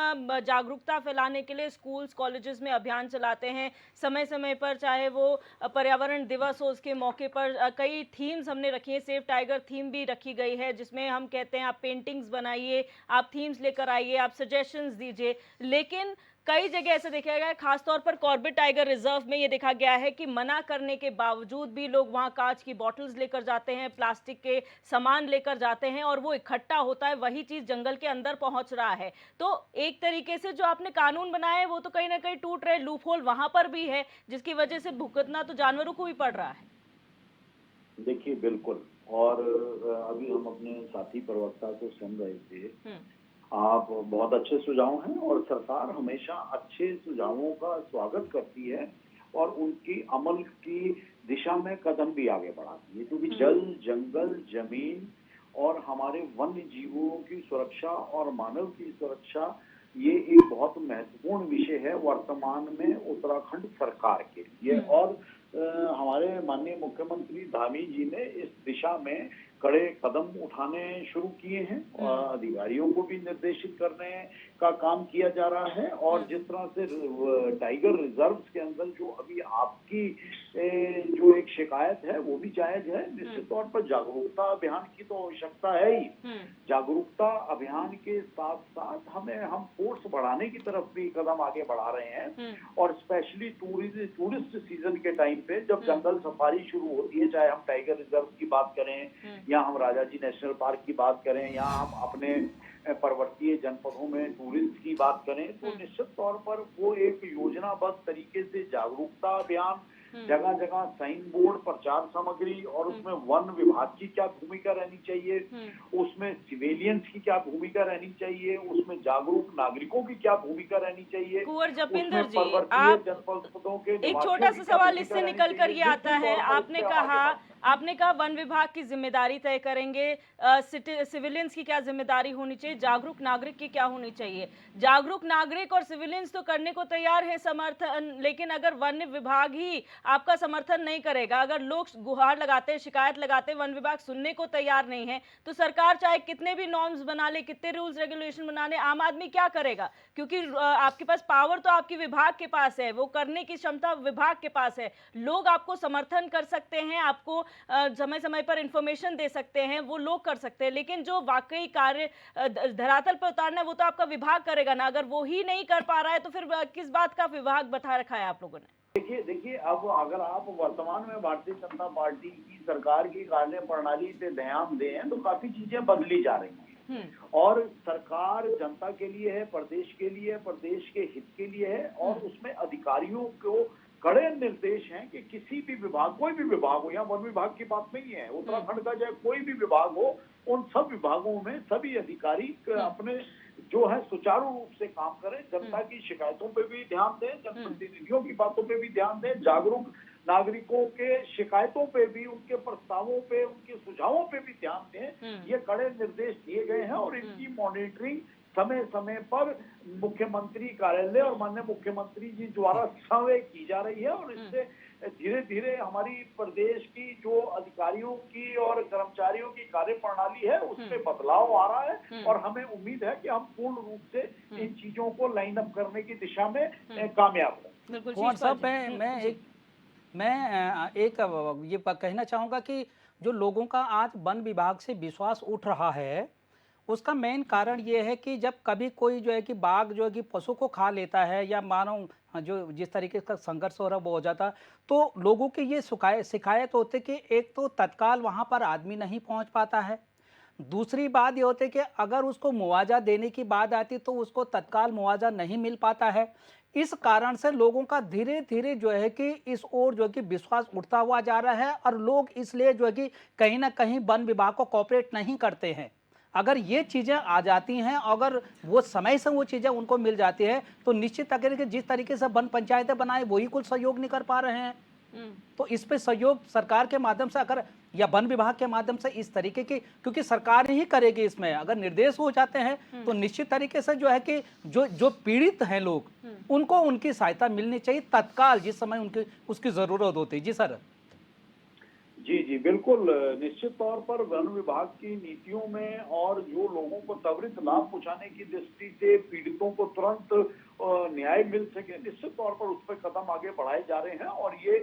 जागरूकता फैलाने के लिए स्कूल्स, कॉलेजेस में अभियान चलाते हैं समय समय पर, चाहे वो पर्यावरण दिवस हो, उसके मौके पर कई थीम्स हमने रखी है। सेफ टाइगर थीम भी रखी गई है जिसमें हम कहते हैं आप पेंटिंग्स बनाइए, आप थीम्स लेकर आइए, आप सजेशंस दीजिए। लेकिन कई जगह ऐसे देखा गया है, खासतौर पर कॉर्बेट टाइगर रिजर्व में ये देखा गया है कि मना करने के बावजूद भी लोग वहां कांच की बॉटल्स लेकर जाते हैं, प्लास्टिक के सामान लेकर जाते हैं और वो इकट्ठा होता है, वही चीज जंगल के अंदर पहुंच रहा है। तो एक तरीके से जो आपने कानून बनाया है वो तो कहीं ना कहीं टूट रहे, लूप होल वहां पर भी है जिसकी वजह से भुगतना तो जानवरों को भी पड़ रहा है। देखिए बिल्कुल, और अभी हम अपने साथी प्रवक्ता को सुन रहे थे, आप बहुत अच्छे सुझाव हैं और सरकार हमेशा अच्छे सुझावों का स्वागत करती है और उनकी अमल की दिशा में कदम भी आगे बढ़ाती है, क्योंकि जल, जंगल, जमीन और हमारे वन्य जीवों की सुरक्षा और मानव की सुरक्षा ये एक बहुत महत्वपूर्ण विषय है वर्तमान में उत्तराखंड सरकार के लिए। और हमारे माननीय मुख्यमंत्री धामी जी ने इस दिशा में कड़े कदम उठाने शुरू किए हैं और अधिकारियों को भी निर्देशित करने का काम किया जा रहा है। और जिस तरह से टाइगर रिजर्व के अंदर जो अभी आपकी जो एक शिकायत है वो भी जायज है। निश्चित तौर पर जागरूकता अभियान की तो आवश्यकता है ही। जागरूकता अभियान के साथ साथ हम फोर्स बढ़ाने की तरफ भी कदम आगे बढ़ा रहे हैं। और स्पेशली टूरिस्ट सीजन के टाइम पे जब जंगल सफारी शुरू होती है, चाहे हम टाइगर रिजर्व की बात करें या हम राजाजी नेशनल पार्क की बात करें या हम अपने पर्वतीय जनपदों में टूरिस्ट की बात करें, तो निश्चित तौर पर वो एक योजनाबद्ध तरीके से जागरूकता अभियान, जगह जगह साइन बोर्ड, प्रचार सामग्री, और उसमें वन विभाग की क्या भूमिका रहनी चाहिए, उसमें सिविलियंस की क्या भूमिका रहनी चाहिए, उसमें जागरूक नागरिकों की क्या भूमिका रहनी चाहिए। कुंवर जपिंदर जी, आप जनपदों के एक छोटा सा सवाल इससे निकल कर ये आता है, आपने कहा आपने कहा वन विभाग की जिम्मेदारी तय करेंगे, सिविलियंस की क्या जिम्मेदारी होनी चाहिए, जागरूक नागरिक की क्या होनी चाहिए। जागरूक नागरिक और सिविलियंस तो करने को तैयार है समर्थन, लेकिन अगर वन विभाग ही आपका समर्थन नहीं करेगा, अगर लोग गुहार लगाते हैं, शिकायत लगाते हैं, वन विभाग सुनने को तैयार नहीं है, तो सरकार चाहे कितने भी नॉर्म्स बना ले, कितने रूल्स रेगुलेशन बना ले, आम आदमी क्या करेगा? क्योंकि आपके पास पावर तो आपकी विभाग के पास है, वो करने की क्षमता विभाग के पास है। लोग आपको समर्थन कर सकते हैं, आपको समय समय पर इंफॉर्मेशन दे सकते हैं, वो लोग कर सकते हैं, लेकिन जो वाकई कार्य धरातल पर उतारना है वो तो आपका विभाग करेगा ना। अगर वो ही नहीं कर पा रहा है तो फिर किस बात का विभाग बता रखा है आप लोगों ने? देखिए अब अगर आप वर्तमान में भारतीय जनता पार्टी की सरकार की कार्य प्रणाली पे ध्यान दें तो काफी चीजें बदली जा रही हैं और सरकार जनता के लिए है, प्रदेश के लिए, प्रदेश के हित के लिए है और उसमें अधिकारियों को कड़े निर्देश हैं कि किसी भी विभाग, कोई भी विभाग हो, यहाँ वन विभाग की बात नहीं है, उत्तराखंड का चाहे कोई भी विभाग हो, उन सब विभागों में सभी अधिकारी अपने जो है सुचारू रूप से काम करें, जनता की शिकायतों पे भी ध्यान दें, जनप्रतिनिधियों की बातों पे भी ध्यान दें, जागरूक नागरिकों के शिकायतों पे भी, उनके प्रस्तावों पे, उनके सुझावों पे भी ध्यान दें। ये कड़े निर्देश दिए गए हैं और इनकी मॉनिटरिंग समय समय पर मुख्यमंत्री कार्यालय और माननीय मुख्यमंत्री जी द्वारा समय की जा रही है और इससे धीरे धीरे हमारी प्रदेश की जो अधिकारियों की और कर्मचारियों की कार्य प्रणाली है उसमें बदलाव आ रहा है और हमें उम्मीद है कि हम पूर्ण रूप से इन चीजों को लाइन अप करने की दिशा में कामयाब हों। कुमार साहब, मैं एक ये कहना चाहूँगा कि जो लोगों का आज वन विभाग से विश्वास उठ रहा है उसका मेन कारण ये है कि जब कभी कोई जो है कि बाघ जो है कि पशु को खा लेता है या मानो जो जिस तरीके का संघर्ष हो रहा है वो हो जाता, तो लोगों की ये शिकायत होती कि एक तो तत्काल वहाँ पर आदमी नहीं पहुँच पाता है, दूसरी बात ये होती कि अगर उसको मुआवजा देने की बात आती तो उसको तत्काल मुआवजा नहीं मिल पाता है। इस कारण से लोगों का धीरे धीरे जो है कि इस ओर जो है कि विश्वास उठता हुआ जा रहा है और लोग इसलिए जो है कि कहीं ना कहीं वन विभाग को कोऑपरेट नहीं करते हैं। अगर ये चीज़ें आ जाती हैं, अगर वो समय से वो चीज़ें उनको मिल जाती है तो निश्चित अगर कि जिस तरीके से वन पंचायतें बनाए वही कुछ सहयोग नहीं कर पा रहे हैं, तो इस पे सहयोग सरकार के माध्यम से अगर या वन विभाग के माध्यम से इस तरीके की, क्योंकि सरकार ही करेगी इसमें, अगर निर्देश हो जाते हैं तो निश्चित तरीके से जो है कि जो पीड़ित हैं लोग उनको उनकी सहायता मिलनी चाहिए तत्काल जिस समय उनकी उसकी जरूरत होती है। जी सर। जी बिल्कुल, निश्चित तौर पर वन विभाग की नीतियों में और जो लोगों को त्वरित लाभ पहुंचाने की दृष्टि से पीड़ितों को तुरंत न्याय मिल सके, निश्चित तौर पर उस पर कदम आगे बढ़ाए जा रहे हैं और ये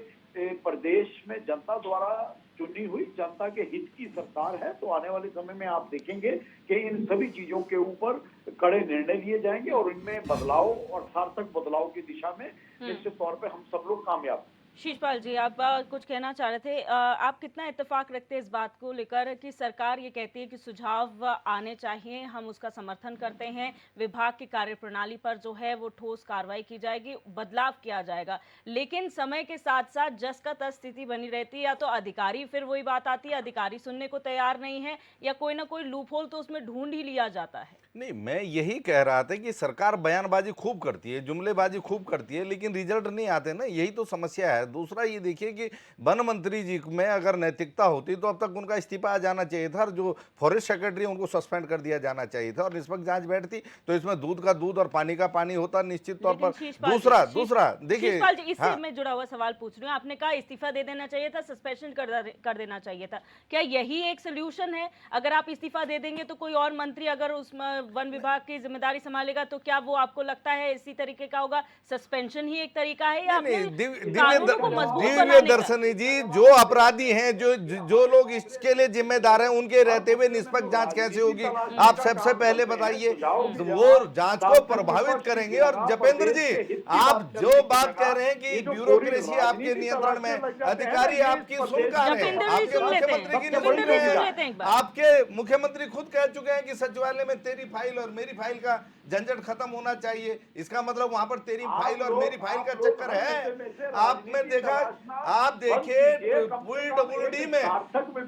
प्रदेश में जनता द्वारा चुनी हुई जनता के हित की सरकार है। तो आने वाले समय में आप देखेंगे कि इन सभी चीजों के ऊपर कड़े निर्णय लिए जाएंगे और इनमें बदलाव और सार्थक बदलाव की दिशा में निश्चित तौर पर हम सब लोग कामयाब। शीशपाल जी, आप कुछ कहना चाह रहे थे, आप कितना इत्तेफाक रखते हैं इस बात को लेकर कि सरकार ये कहती है कि सुझाव आने चाहिए, हम उसका समर्थन करते हैं, विभाग की कार्यप्रणाली पर जो है वो ठोस कार्रवाई की जाएगी, बदलाव किया जाएगा, लेकिन समय के साथ साथ जस का तस स्थिति बनी रहती है, या तो अधिकारी, फिर वही बात आती है अधिकारी सुनने को तैयार नहीं है या कोई ना कोई लूप होल तो उसमें ढूंढ ही लिया जाता है। नहीं, मैं यही कह रहा था कि सरकार बयानबाजी खूब करती है, जुमलेबाजी खूब करती है, लेकिन रिजल्ट नहीं आते ना, यही तो समस्या है। दूसरा ये देखिए कि वन मंत्री जी में अगर नैतिकता होती तो अब तक उनका इस्तीफा आ जाना चाहिए था और जो फॉरेस्ट सेक्रेटरी उनको सस्पेंड कर दिया जाना चाहिए था और निष्पक्ष जांच बैठती तो इसमें दूध का दूध और पानी का पानी होता निश्चित तौर पर। दूसरा देखिए, इससे मैं जुड़ा हुआ सवाल पूछ रही हूँ, आपने कहा इस्तीफा दे देना चाहिए था, सस्पेंशन कर देना चाहिए था, क्या यही एक सोल्यूशन है? अगर आप इस्तीफा दे देंगे तो कोई और मंत्री अगर उस वन विभाग की जिम्मेदारी संभालेगा तो क्या वो आपको लगता है इसी तरीके का होगा? सस्पेंशन ही एक तरीका है या दिव्य दर्शनी जी, जो अपराधी हैं, जो लोग इसके लिए जिम्मेदार हैं, उनके रहते हुए निष्पक्ष जांच कैसे होगी? आप सबसे पहले बताइए, वो जांच को प्रभावित करेंगे। और जपेंद्र जी, आप जो बात कह रहे हैं कि ब्यूरोक्रेसी आपके नियंत्रण में, अधिकारी आपकी सुनकार है, आपके मुख्यमंत्री की नहीं सुन रहे हैं। आपके मुख्यमंत्री खुद कह चुके हैं कि सचिवालय में तेरी फाइल और मेरी फाइल का झंझट खत्म होना चाहिए। इसका मतलब वहां पर तेरी फाइल और मेरी फाइल का चक्कर है। आपने देखा, आप देखिए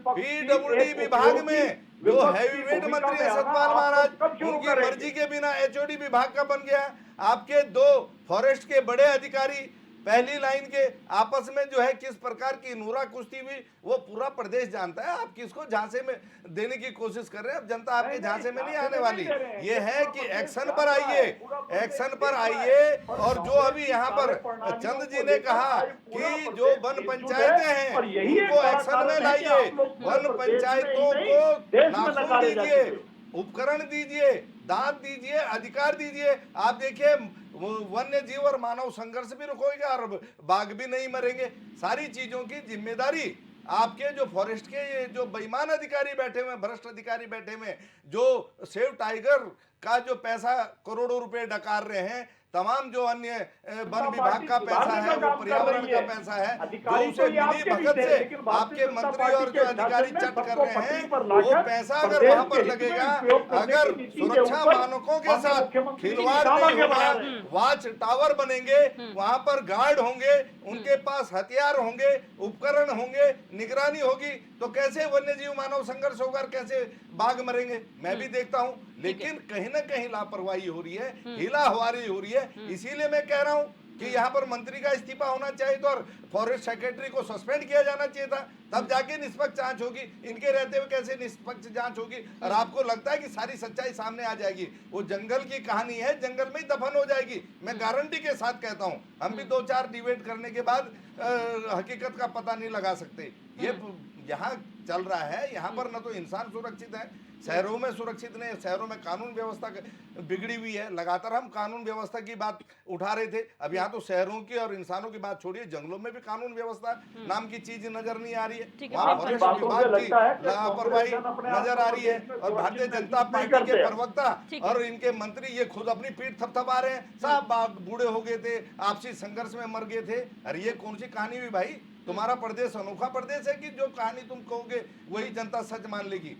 पीडब्ल्यूडी विभाग में जो हैवीवेट मंत्री है सतपाल महाराज, उनकी मर्जी के बिना एचओडी विभाग का बन गया। आपके दो फॉरेस्ट के बड़े अधिकारी पहली लाइन के आपस में जो है किस प्रकार की नूरा कुश्ती हुई वो पूरा प्रदेश जानता है। आप किसको झांसे में देने की कोशिश कर रहे हैं? अब जनता आपके झांसे में नहीं आने वाली। ये है कि एक्शन पर आइए, एक्शन पर आइए। और जो अभी यहाँ पर चंद जी ने कहा कि जो वन पंचायतें हैं उनको एक्शन में लाइए, वन पंचायतों को नाखून दीजिए, उपकरण दीजिए, दांत दीजिए, अधिकार दीजिए। आप देखिए वन्य जीव और मानव संघर्ष भी रुकेगा और बाघ भी नहीं मरेंगे। सारी चीजों की जिम्मेदारी आपके जो फॉरेस्ट के ये जो बेईमान अधिकारी बैठे हुए, भ्रष्ट अधिकारी बैठे हुए, जो सेव टाइगर का जो पैसा करोड़ों रुपए डकार रहे हैं, तमाम जो अन्य वन विभाग का पैसा है, वो पर्यावरण का पैसा है, जो उसे मिली भगत से आपके मंत्री और जो अधिकारी चट कर रहे हैं, वो पैसा अगर वहां पर लगेगा, अगर सुरक्षा मानकों के साथ खिलवाड़ नहीं होगा, वॉच टावर बनेंगे, वहां पर गार्ड होंगे, उनके पास हथियार होंगे, उपकरण होंगे, निगरानी होगी, तो कैसे वन्यजीव मानव संघर्ष होगा, कैसे बाघ मरेंगे? मैं भी देखता हूं, लेकिन कहीं ना कहीं लापरवाही हो रही है, हिलाहुआरी हो रही है। इसीलिए मैं कह रहा हूं कि यहाँ पर मंत्री का इस्तीफा होना चाहिए था और फॉरेस्ट सेक्रेटरी को सस्पेंड किया जाना चाहिए था, तब जाके निष्पक्ष जांच होगी। इनके रहते हुए कैसे निष्पक्ष जांच होगी? और आपको लगता है कि सारी सच्चाई सामने आ जाएगी? वो जंगल की कहानी है, जंगल में ही दफन हो जाएगी। मैं गारंटी के साथ कहता हूं, हम भी 2-4 डिबेट करने के बाद हकीकत का पता नहीं लगा सकते। ये यहाँ चल रहा है, यहाँ पर न तो इंसान सुरक्षित है, शहरों में सुरक्षित नहीं, शहरों में कानून व्यवस्था बिगड़ी हुई है। लगातार हम कानून व्यवस्था की बात उठा रहे थे, अब यहाँ तो शहरों की और इंसानों की बात छोड़िए, जंगलों में भी कानून व्यवस्था नाम की चीज नजर नहीं आ रही है। वहाँ फॉरेस्ट विभाग की लापरवाही नजर आ रही है। और भारतीय जनता पार्टी के प्रवक्ता और इनके मंत्री ये खुद अपनी पीठ थपथपा रहे हैं, सब बूढ़े हो गए थे, आपसी संघर्ष में मर गए थे। अरे ये कौन सी कहानी हुई भाई? तुम्हारा प्रदेश अनोखा प्रदेश है कि जो कहानी तुम कहोगे वही जनता सच मान लेगी?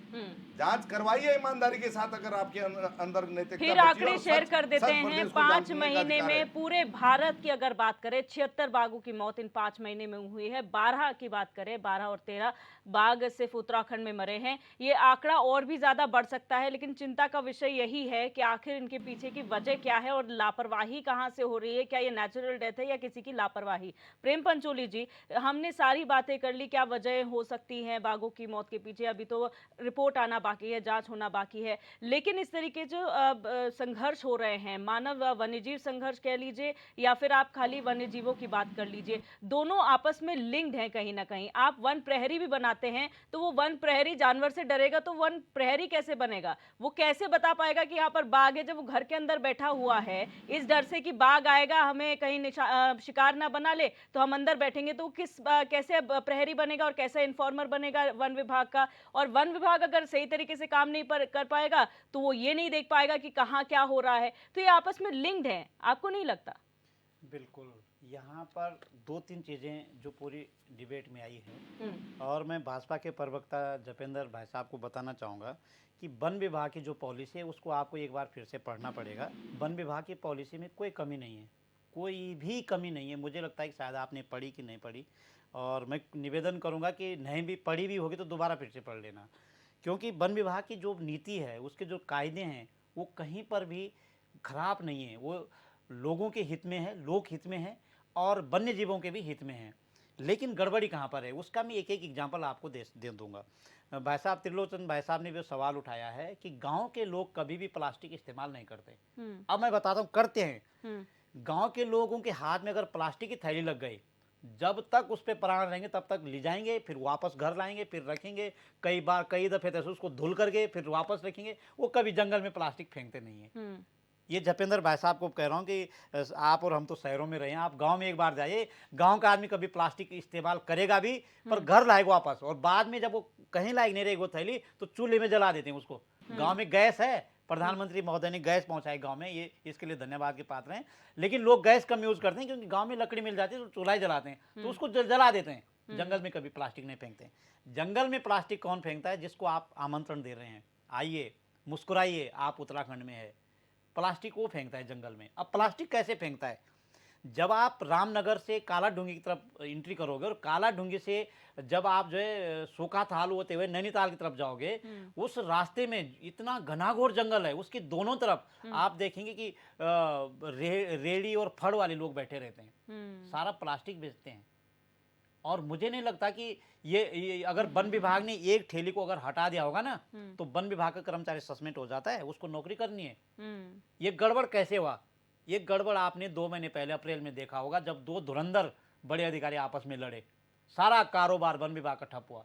जांच करवाइए ईमानदारी के साथ। अगर आपके अंदर नैतिकता फिर आंकड़े शेयर कर देते हैं। 5 महीने में पूरे भारत की अगर बात करें, 76 बाघों की मौत इन 5 महीने में हुई है। 12 की बात करें, 12 और 13 बाघ सिर्फ उत्तराखंड में मरे हैं। ये आंकड़ा और भी ज्यादा बढ़ सकता है, लेकिन चिंता का विषय यही है कि आखिर इनके पीछे की वजह क्या है और लापरवाही कहां से हो रही है? क्या ये नेचुरल डेथ है या किसी की लापरवाही? प्रेम पंचोली जी, हमने सारी बातें कर ली, क्या वजह हो सकती हैं बाघों की मौत के पीछे? अभी तो रिपोर्ट आना बाकी है, जांच होना बाकी है, लेकिन इस तरीके जो संघर्ष हो रहे हैं, मानव वन्यजीव संघर्ष कह लीजिए या फिर आप खाली वन्यजीवों की बात कर लीजिए, दोनों आपस में लिंक्ड हैं कहीं ना कहीं। आप वन प्रहरी भी बनाते हैं, तो वो वन प्रहरी जानवर से डरेगा तो वन प्रहरी कैसे बनेगा? वो कैसे बता पाएगा कि यहाँ पर बाघ है, जब वो घर के अंदर बैठा हुआ है इस डर से कि बाघ आएगा हमें कहीं शिकार ना बना ले, तो हम अंदर बैठेंगे। तो कैसे प्रहरी बनेगा और कैसे इन्फॉर्मर बनेगा वन विभाग का? और वन विभाग अगर सही तरीके से काम नहीं कर पाएगा तो वो ये नहीं देख पाएगा कि कहाँ क्या हो रहा है। तो ये आपस में लिंक्ड है, आपको नहीं लगता? बिल्कुल, यहाँ पर 2-3 चीज़ें जो पूरी डिबेट में आई हैं, और मैं भाजपा के प्रवक्ता जपेंद्र भाई साहब को बताना चाहूँगा कि वन विभाग की जो पॉलिसी है उसको आपको एक बार फिर से पढ़ना पड़ेगा। वन विभाग की पॉलिसी में कोई कमी नहीं है, कोई भी कमी नहीं है। मुझे लगता है कि शायद आपने पढ़ी कि नहीं पढ़ी, और मैं निवेदन करूंगा कि नहीं भी पढ़ी भी होगी तो दोबारा फिर से पढ़ लेना, क्योंकि वन विभाग की जो नीति है, उसके जो कायदे हैं, वो कहीं पर भी खराब नहीं है। वो लोगों के हित में है, लोक हित में है और वन्य जीवों के भी हित में है। लेकिन गड़बड़ी कहाँ पर है उसका मैं एक एग्जाम्पल आपको दे दूंगा। भाई साहब त्रिलोचन भाई साहब ने भी सवाल उठाया है कि गाँव के लोग कभी भी प्लास्टिक इस्तेमाल नहीं करते। अब मैं बताता हूँ, करते हैं। गांव के लोगों के हाथ में अगर प्लास्टिक की थैली लग गई, जब तक उस पे प्राण रहेंगे तब तक ले जाएंगे, फिर वापस घर लाएंगे, फिर रखेंगे, कई दफे तो उसको धुल करके फिर वापस रखेंगे। वो कभी जंगल में प्लास्टिक फेंकते नहीं है। ये जपेंद्र भाई साहब को कह रहा हूँ कि आप और हम तो शहरों में रहे हैं, आप गांव में एक बार जाइए, गांव का आदमी कभी प्लास्टिक इस्तेमाल करेगा भी पर घर लाएगा वापस, और बाद में जब वो कहीं लायक नहीं रहेगी वो थैली तो चूल्हे में जला देते हैं उसको। गाँव में गैस है, प्रधानमंत्री महोदय ने गैस पहुंचाई गांव में, ये इसके लिए धन्यवाद के पात्र हैं। लेकिन लोग गैस कम यूज करते हैं क्योंकि गांव में लकड़ी मिल जाती है तो चूल्हा जलाते हैं, तो उसको जला देते हैं। जंगल में कभी प्लास्टिक नहीं फेंकते। जंगल में प्लास्टिक कौन फेंकता है? जिसको आप आमंत्रण दे रहे हैं, आइए मुस्कुराइए, आप उत्तराखंड में है, प्लास्टिक वो फेंकता है जंगल में। अब प्लास्टिक कैसे फेंकता है? जब आप रामनगर से काला डूंगी की तरफ एंट्री करोगे और काला डूंगी से जब आप जो है सोकाथाल होते हुए नैनीताल की तरफ जाओगे, उस रास्ते में इतना घनाघोर जंगल है, उसकी दोनों तरफ आप देखेंगे कि रेड़ी और फड़ वाले लोग बैठे रहते हैं, सारा प्लास्टिक बेचते हैं। और मुझे नहीं लगता कि ये अगर वन विभाग ने एक ठेली को अगर हटा दिया होगा ना, तो वन विभाग का कर्मचारी सस्पेंड हो जाता है, उसको नौकरी करनी है। ये गड़बड़ कैसे हुआ? ये गड़बड़ आपने 2 महीने पहले अप्रैल में देखा होगा, जब 2 धुरंधर बड़े अधिकारी आपस में लड़े, सारा कारोबार वन विभाग का ठप हुआ।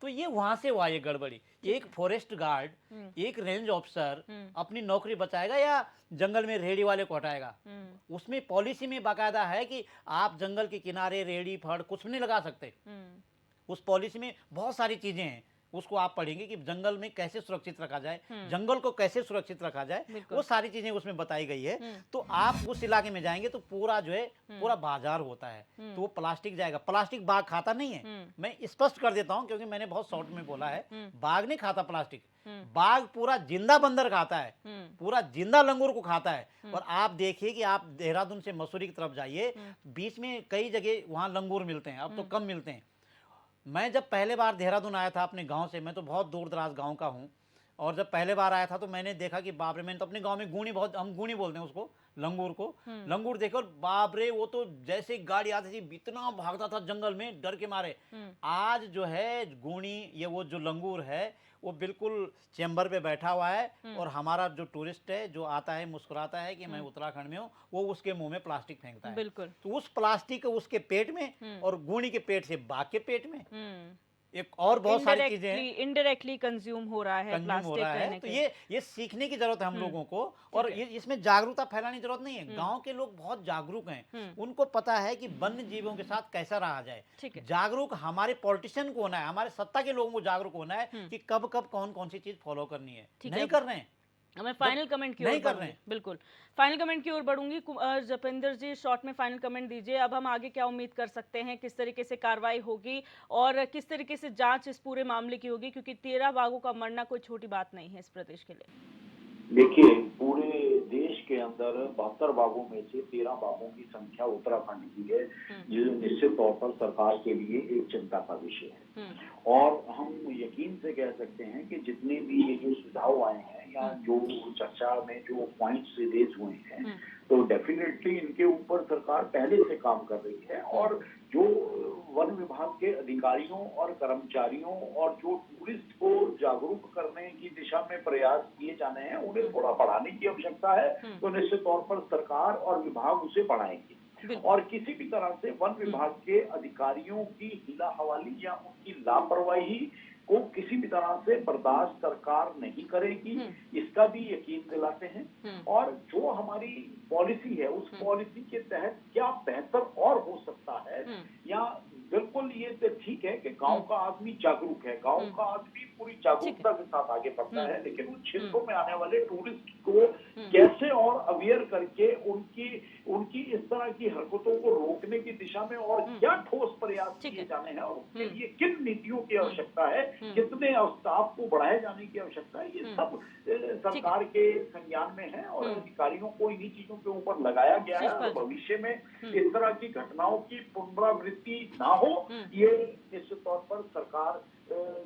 तो ये वहां से हुआ ये गड़बड़ी। एक फॉरेस्ट गार्ड, एक रेंज ऑफिसर अपनी नौकरी बचाएगा या जंगल में रेडी वाले को हटाएगा? उसमें पॉलिसी में बाकायदा है कि आप जंगल के किनारे रेडी फड़ कुछ नहीं लगा सकते। उस पॉलिसी में बहुत सारी चीजें हैं, उसको आप पढ़ेंगे कि जंगल में कैसे सुरक्षित रखा जाए, जंगल को कैसे सुरक्षित रखा जाए, वो सारी चीजें उसमें बताई गई है। तो आप उस इलाके में जाएंगे तो पूरा जो है पूरा बाजार होता है, तो वो प्लास्टिक जाएगा। प्लास्टिक बाघ खाता नहीं है, मैं स्पष्ट कर देता हूं क्योंकि मैंने बहुत शॉर्ट में बोला है, बाघ नहीं खाता प्लास्टिक, बाघ पूरा जिंदा बंदर खाता है, पूरा जिंदा लंगूर को खाता है। और आप देखिए कि आप देहरादून से मसूरी की तरफ जाइए, बीच में कई जगह वहां लंगूर मिलते हैं, अब तो कम मिलते हैं। मैं जब पहले बार देहरादून आया था अपने गांव से, मैं तो बहुत दूर दराज गांव का हूं, और जब पहले बार आया था तो मैंने देखा कि बाप रे, मैंने तो अपने गांव में गूणी, बहुत हम गूणी बोलते हैं उसको, लंगूर को, लंगूर देखो बाप रे, वो तो जैसे गाड़ी आती थी इतना भागता था जंगल में डर के मारे। आज जो है गूणी, ये वो जो लंगूर है वो बिल्कुल चैम्बर पे बैठा हुआ है, और हमारा जो टूरिस्ट है जो आता है मुस्कुराता है कि मैं उत्तराखंड में हूँ, वो उसके मुंह में प्लास्टिक फेंकता है। बिल्कुल। तो उस प्लास्टिक उसके पेट में और गूणी के पेट से बाघ के पेट में, एक और बहुत सारी चीजें हैं, इनडायरेक्टली कंज्यूम हो रहा है, कंज्यूम हो रहा है। तो ये सीखने की जरूरत है हम लोगों को, और ये इसमें जागरूकता फैलाने की जरूरत नहीं है। गांव के लोग बहुत जागरूक हैं, उनको पता है कि वन्य जीवों के साथ कैसा रहा जाए। जागरूक हमारे पॉलिटिशियन को होना है, हमारे सत्ता के लोगों को जागरूक होना है कि कब कब कौन कौन सी चीज फॉलो करनी है। नहीं कर रहे हैं, मैं फाइनल कमेंट की ओर बढ़ूंगी। बिल्कुल, फाइनल कमेंट की ओर बढ़ूंगी। जपेंद्र जी, शॉर्ट में फाइनल कमेंट दीजिए। अब हम आगे क्या उम्मीद कर सकते हैं, किस तरीके से कार्रवाई होगी और किस तरीके से जांच इस पूरे मामले की होगी, क्योंकि 13 बाघों का मरना कोई छोटी बात नहीं है इस प्रदेश के लिए। देखिए, पूरे देश के अंदर 72 बाघों में से 13 बाघों की संख्या उत्तराखंड की है, जो निश्चित तौर पर सरकार के लिए एक चिंता का विषय है। और हम यकीन से कह सकते हैं कि जितने भी ये जो सुझाव आए हैं या जो चर्चा में जो पॉइंट्स रेज हुए हैं, तो डेफिनेटली इनके ऊपर सरकार पहले से काम कर रही है। और जो वन विभाग के अधिकारियों और कर्मचारियों और जो टूरिस्ट को जागरूक करने की दिशा में प्रयास किए जाने हैं, उन्हें थोड़ा बढ़ाने की आवश्यकता है। तो निश्चित तौर पर सरकार और विभाग उसे बढ़ाएंगे, और किसी भी तरह से वन विभाग के अधिकारियों की हीला हवाली या उनकी लापरवाही को किसी भी तरह से बर्दाश्त सरकार नहीं करेगी, इसका भी यकीन दिलाते हैं। और जो हमारी पॉलिसी है, उस पॉलिसी के तहत क्या बेहतर और हो सकता है, या बिल्कुल ये तो ठीक है कि गांव का आदमी जागरूक है, गांव का आदमी पूरी जागरूकता के साथ आगे बढ़ता है, लेकिन उन क्षेत्रों में आने वाले टूरिस्ट को कैसे और अवेयर करके उनकी इस तरह की हरकतों को रोकने की दिशा में और क्या ठोस प्रयास किए जाने हैं, और उसके लिए किन नीतियों की आवश्यकता है, कितने स्टाफ को बढ़ाए जाने की आवश्यकता है, ये सब सरकार के संज्ञान में है और अधिकारियों को इन्हीं चीजों के ऊपर लगाया गया है। और भविष्य में इस तरह की घटनाओं की पुनरावृत्ति ना हो, ये निश्चित तौर पर सरकार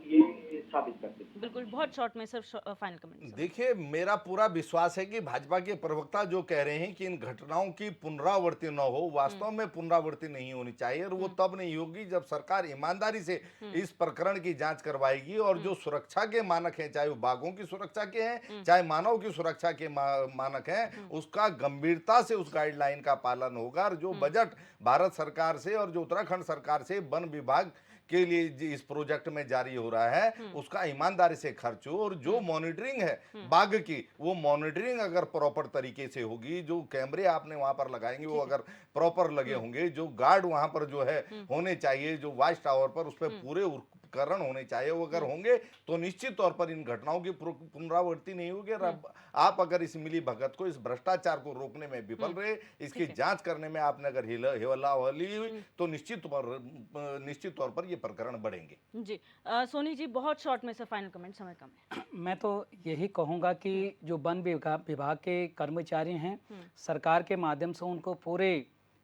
ये साबित करती है। बिल्कुल, बहुत शॉर्ट में सर फाइनल कमेंट। देखिए, मेरा पूरा विश्वास है कि भाजपा के प्रवक्ता जो कह रहे हैं कि इन घटनाओं की पुनरावृत्ति न हो, वास्तव में पुनरावृत्ति नहीं होनी चाहिए, और वो तब नहीं होगी जब सरकार ईमानदारी से इस प्रकरण की जांच करवाएगी। और जो सुरक्षा के मानक हैं, चाहे वो बाघों की सुरक्षा के हैं, चाहे मानव की सुरक्षा के मानक हैं, उसका गंभीरता से उस गाइडलाइन का पालन होगा। और जो बजट भारत सरकार से और जो उत्तराखंड सरकार से वन विभाग के लिए इस प्रोजेक्ट में जारी हो रहा है, उसका ईमानदारी से खर्च हो। और जो मॉनिटरिंग है बाघ की, वो मॉनिटरिंग अगर प्रॉपर तरीके से होगी, जो कैमरे आपने वहां पर लगाएंगे वो अगर प्रॉपर लगे होंगे, जो गार्ड वहां पर जो है होने चाहिए, जो वॉच टावर पर उस पर पूरे उपकरण होने चाहिए, वो अगर होंगे तो निश्चित तौर पर इन घटनाओं की पुनरावृत्ति नहीं होगी। और आप अगर इस मिली भगत को, इस भ्रष्टाचार को रोकने में विफल रहे, इसकी जांच करने में आपने अगर हेवलावली हुई, तो निश्चित तौर पर ये प्रकरण बढ़ेंगे। जी सोनी जी, बहुत शॉर्ट में से फाइनल कमेंट, समय कम है। मैं तो यही कहूँगा कि जो वन विभाग के कर्मचारी हैं, सरकार के माध्यम से उनको पूरे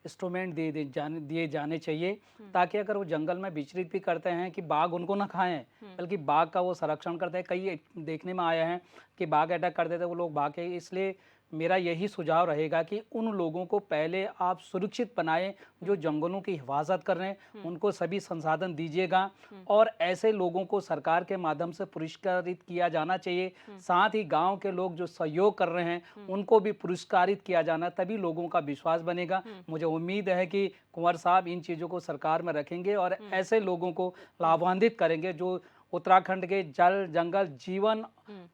इंस्ट्रूमेंट दिए जाने चाहिए, ताकि अगर वो जंगल में विचरित भी करते हैं कि बाघ उनको ना खाएं, बल्कि बाघ का वो संरक्षण करते हैं। कई देखने में आया है कि बाघ अटैक कर देते, वो लोग भागे। इसलिए मेरा यही सुझाव रहेगा कि उन लोगों को पहले आप सुरक्षित बनाएं जो जंगलों की हिफाजत कर रहे हैं, उनको सभी संसाधन दीजिएगा और ऐसे लोगों को सरकार के माध्यम से पुरस्कारित किया जाना चाहिए। साथ ही गांव के लोग जो सहयोग कर रहे हैं उनको भी पुरस्कारित किया जाना, तभी लोगों का विश्वास बनेगा। मुझे उम्मीद है कि कुंवर साहब इन चीज़ों को सरकार में रखेंगे और ऐसे लोगों को लाभान्वित करेंगे जो उत्तराखंड के जल, जंगल, जीवन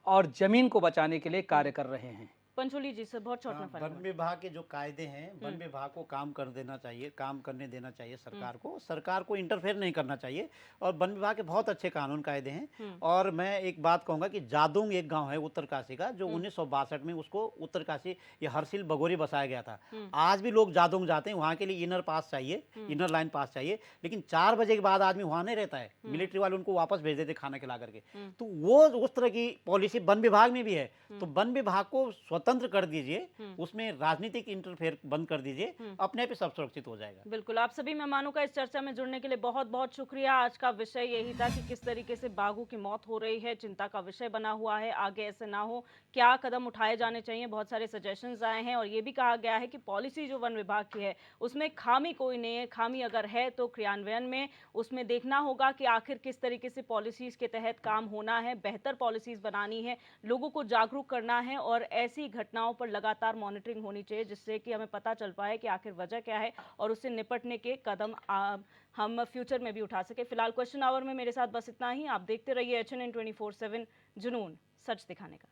और जमीन को बचाने के लिए कार्य कर रहे हैं। पंचोली जी से बहुत शॉर्ट में वन विभाग के जो कायदे हैं, वन विभाग को काम करने देना चाहिए सरकार को इंटरफेयर नहीं करना चाहिए। और वन विभाग के बहुत अच्छे कानून कायदे हैं। और मैं एक बात कहूंगा कि जादूंग एक गांव है उत्तरकाशी का, जो 1962 में उसको उत्तरकाशी ये हरसिल बगोरी बसाया गया था। आज भी लोग जादूंग जाते हैं, वहां के लिए इनर पास चाहिए, इनर लाइन पास चाहिए, लेकिन 4 बजे के बाद आदमी वहां नहीं रहता है। मिलिट्री वाले उनको वापस भेज देते खाना खिला करके। तो वो उस तरह की पॉलिसी वन विभाग में भी है। तो वन विभाग को स्वतंत्र कर दीजिए, उसमें राजनीतिक इंटरफेयर बंद कर दीजिए, अपने आप ही सब सुरक्षित हो जाएगा। बिल्कुल, आप सभी मेहमानों का इस चर्चा में जुड़ने के लिए बहुत बहुत शुक्रिया। आज का विषय यही था कि किस तरीके से बाघों की मौत हो रही है, चिंता का विषय बना हुआ है। आगे ऐसे ना हो, क्या कदम उठाए जाने चाहिए, बहुत सारे सजेशंस आए हैं। और ये भी कहा गया है कि पॉलिसी जो वन विभाग की है उसमें खामी कोई नहीं है, खामी अगर है तो क्रियान्वयन में उसमें देखना होगा कि आखिर किस तरीके से पॉलिसीज के तहत काम होना है, बेहतर पॉलिसीज बनानी है, लोगों को जागरूक करना है और ऐसी घटनाओं पर लगातार मॉनिटरिंग होनी चाहिए, जिससे कि हमें पता चल पाए कि आखिर वजह क्या है और उससे निपटने के कदम हम फ्यूचर में भी उठा सके। फिलहाल क्वेश्चन आवर में मेरे साथ बस इतना ही। आप देखते रहिए HNN 24/7, जुनून सच दिखाने का।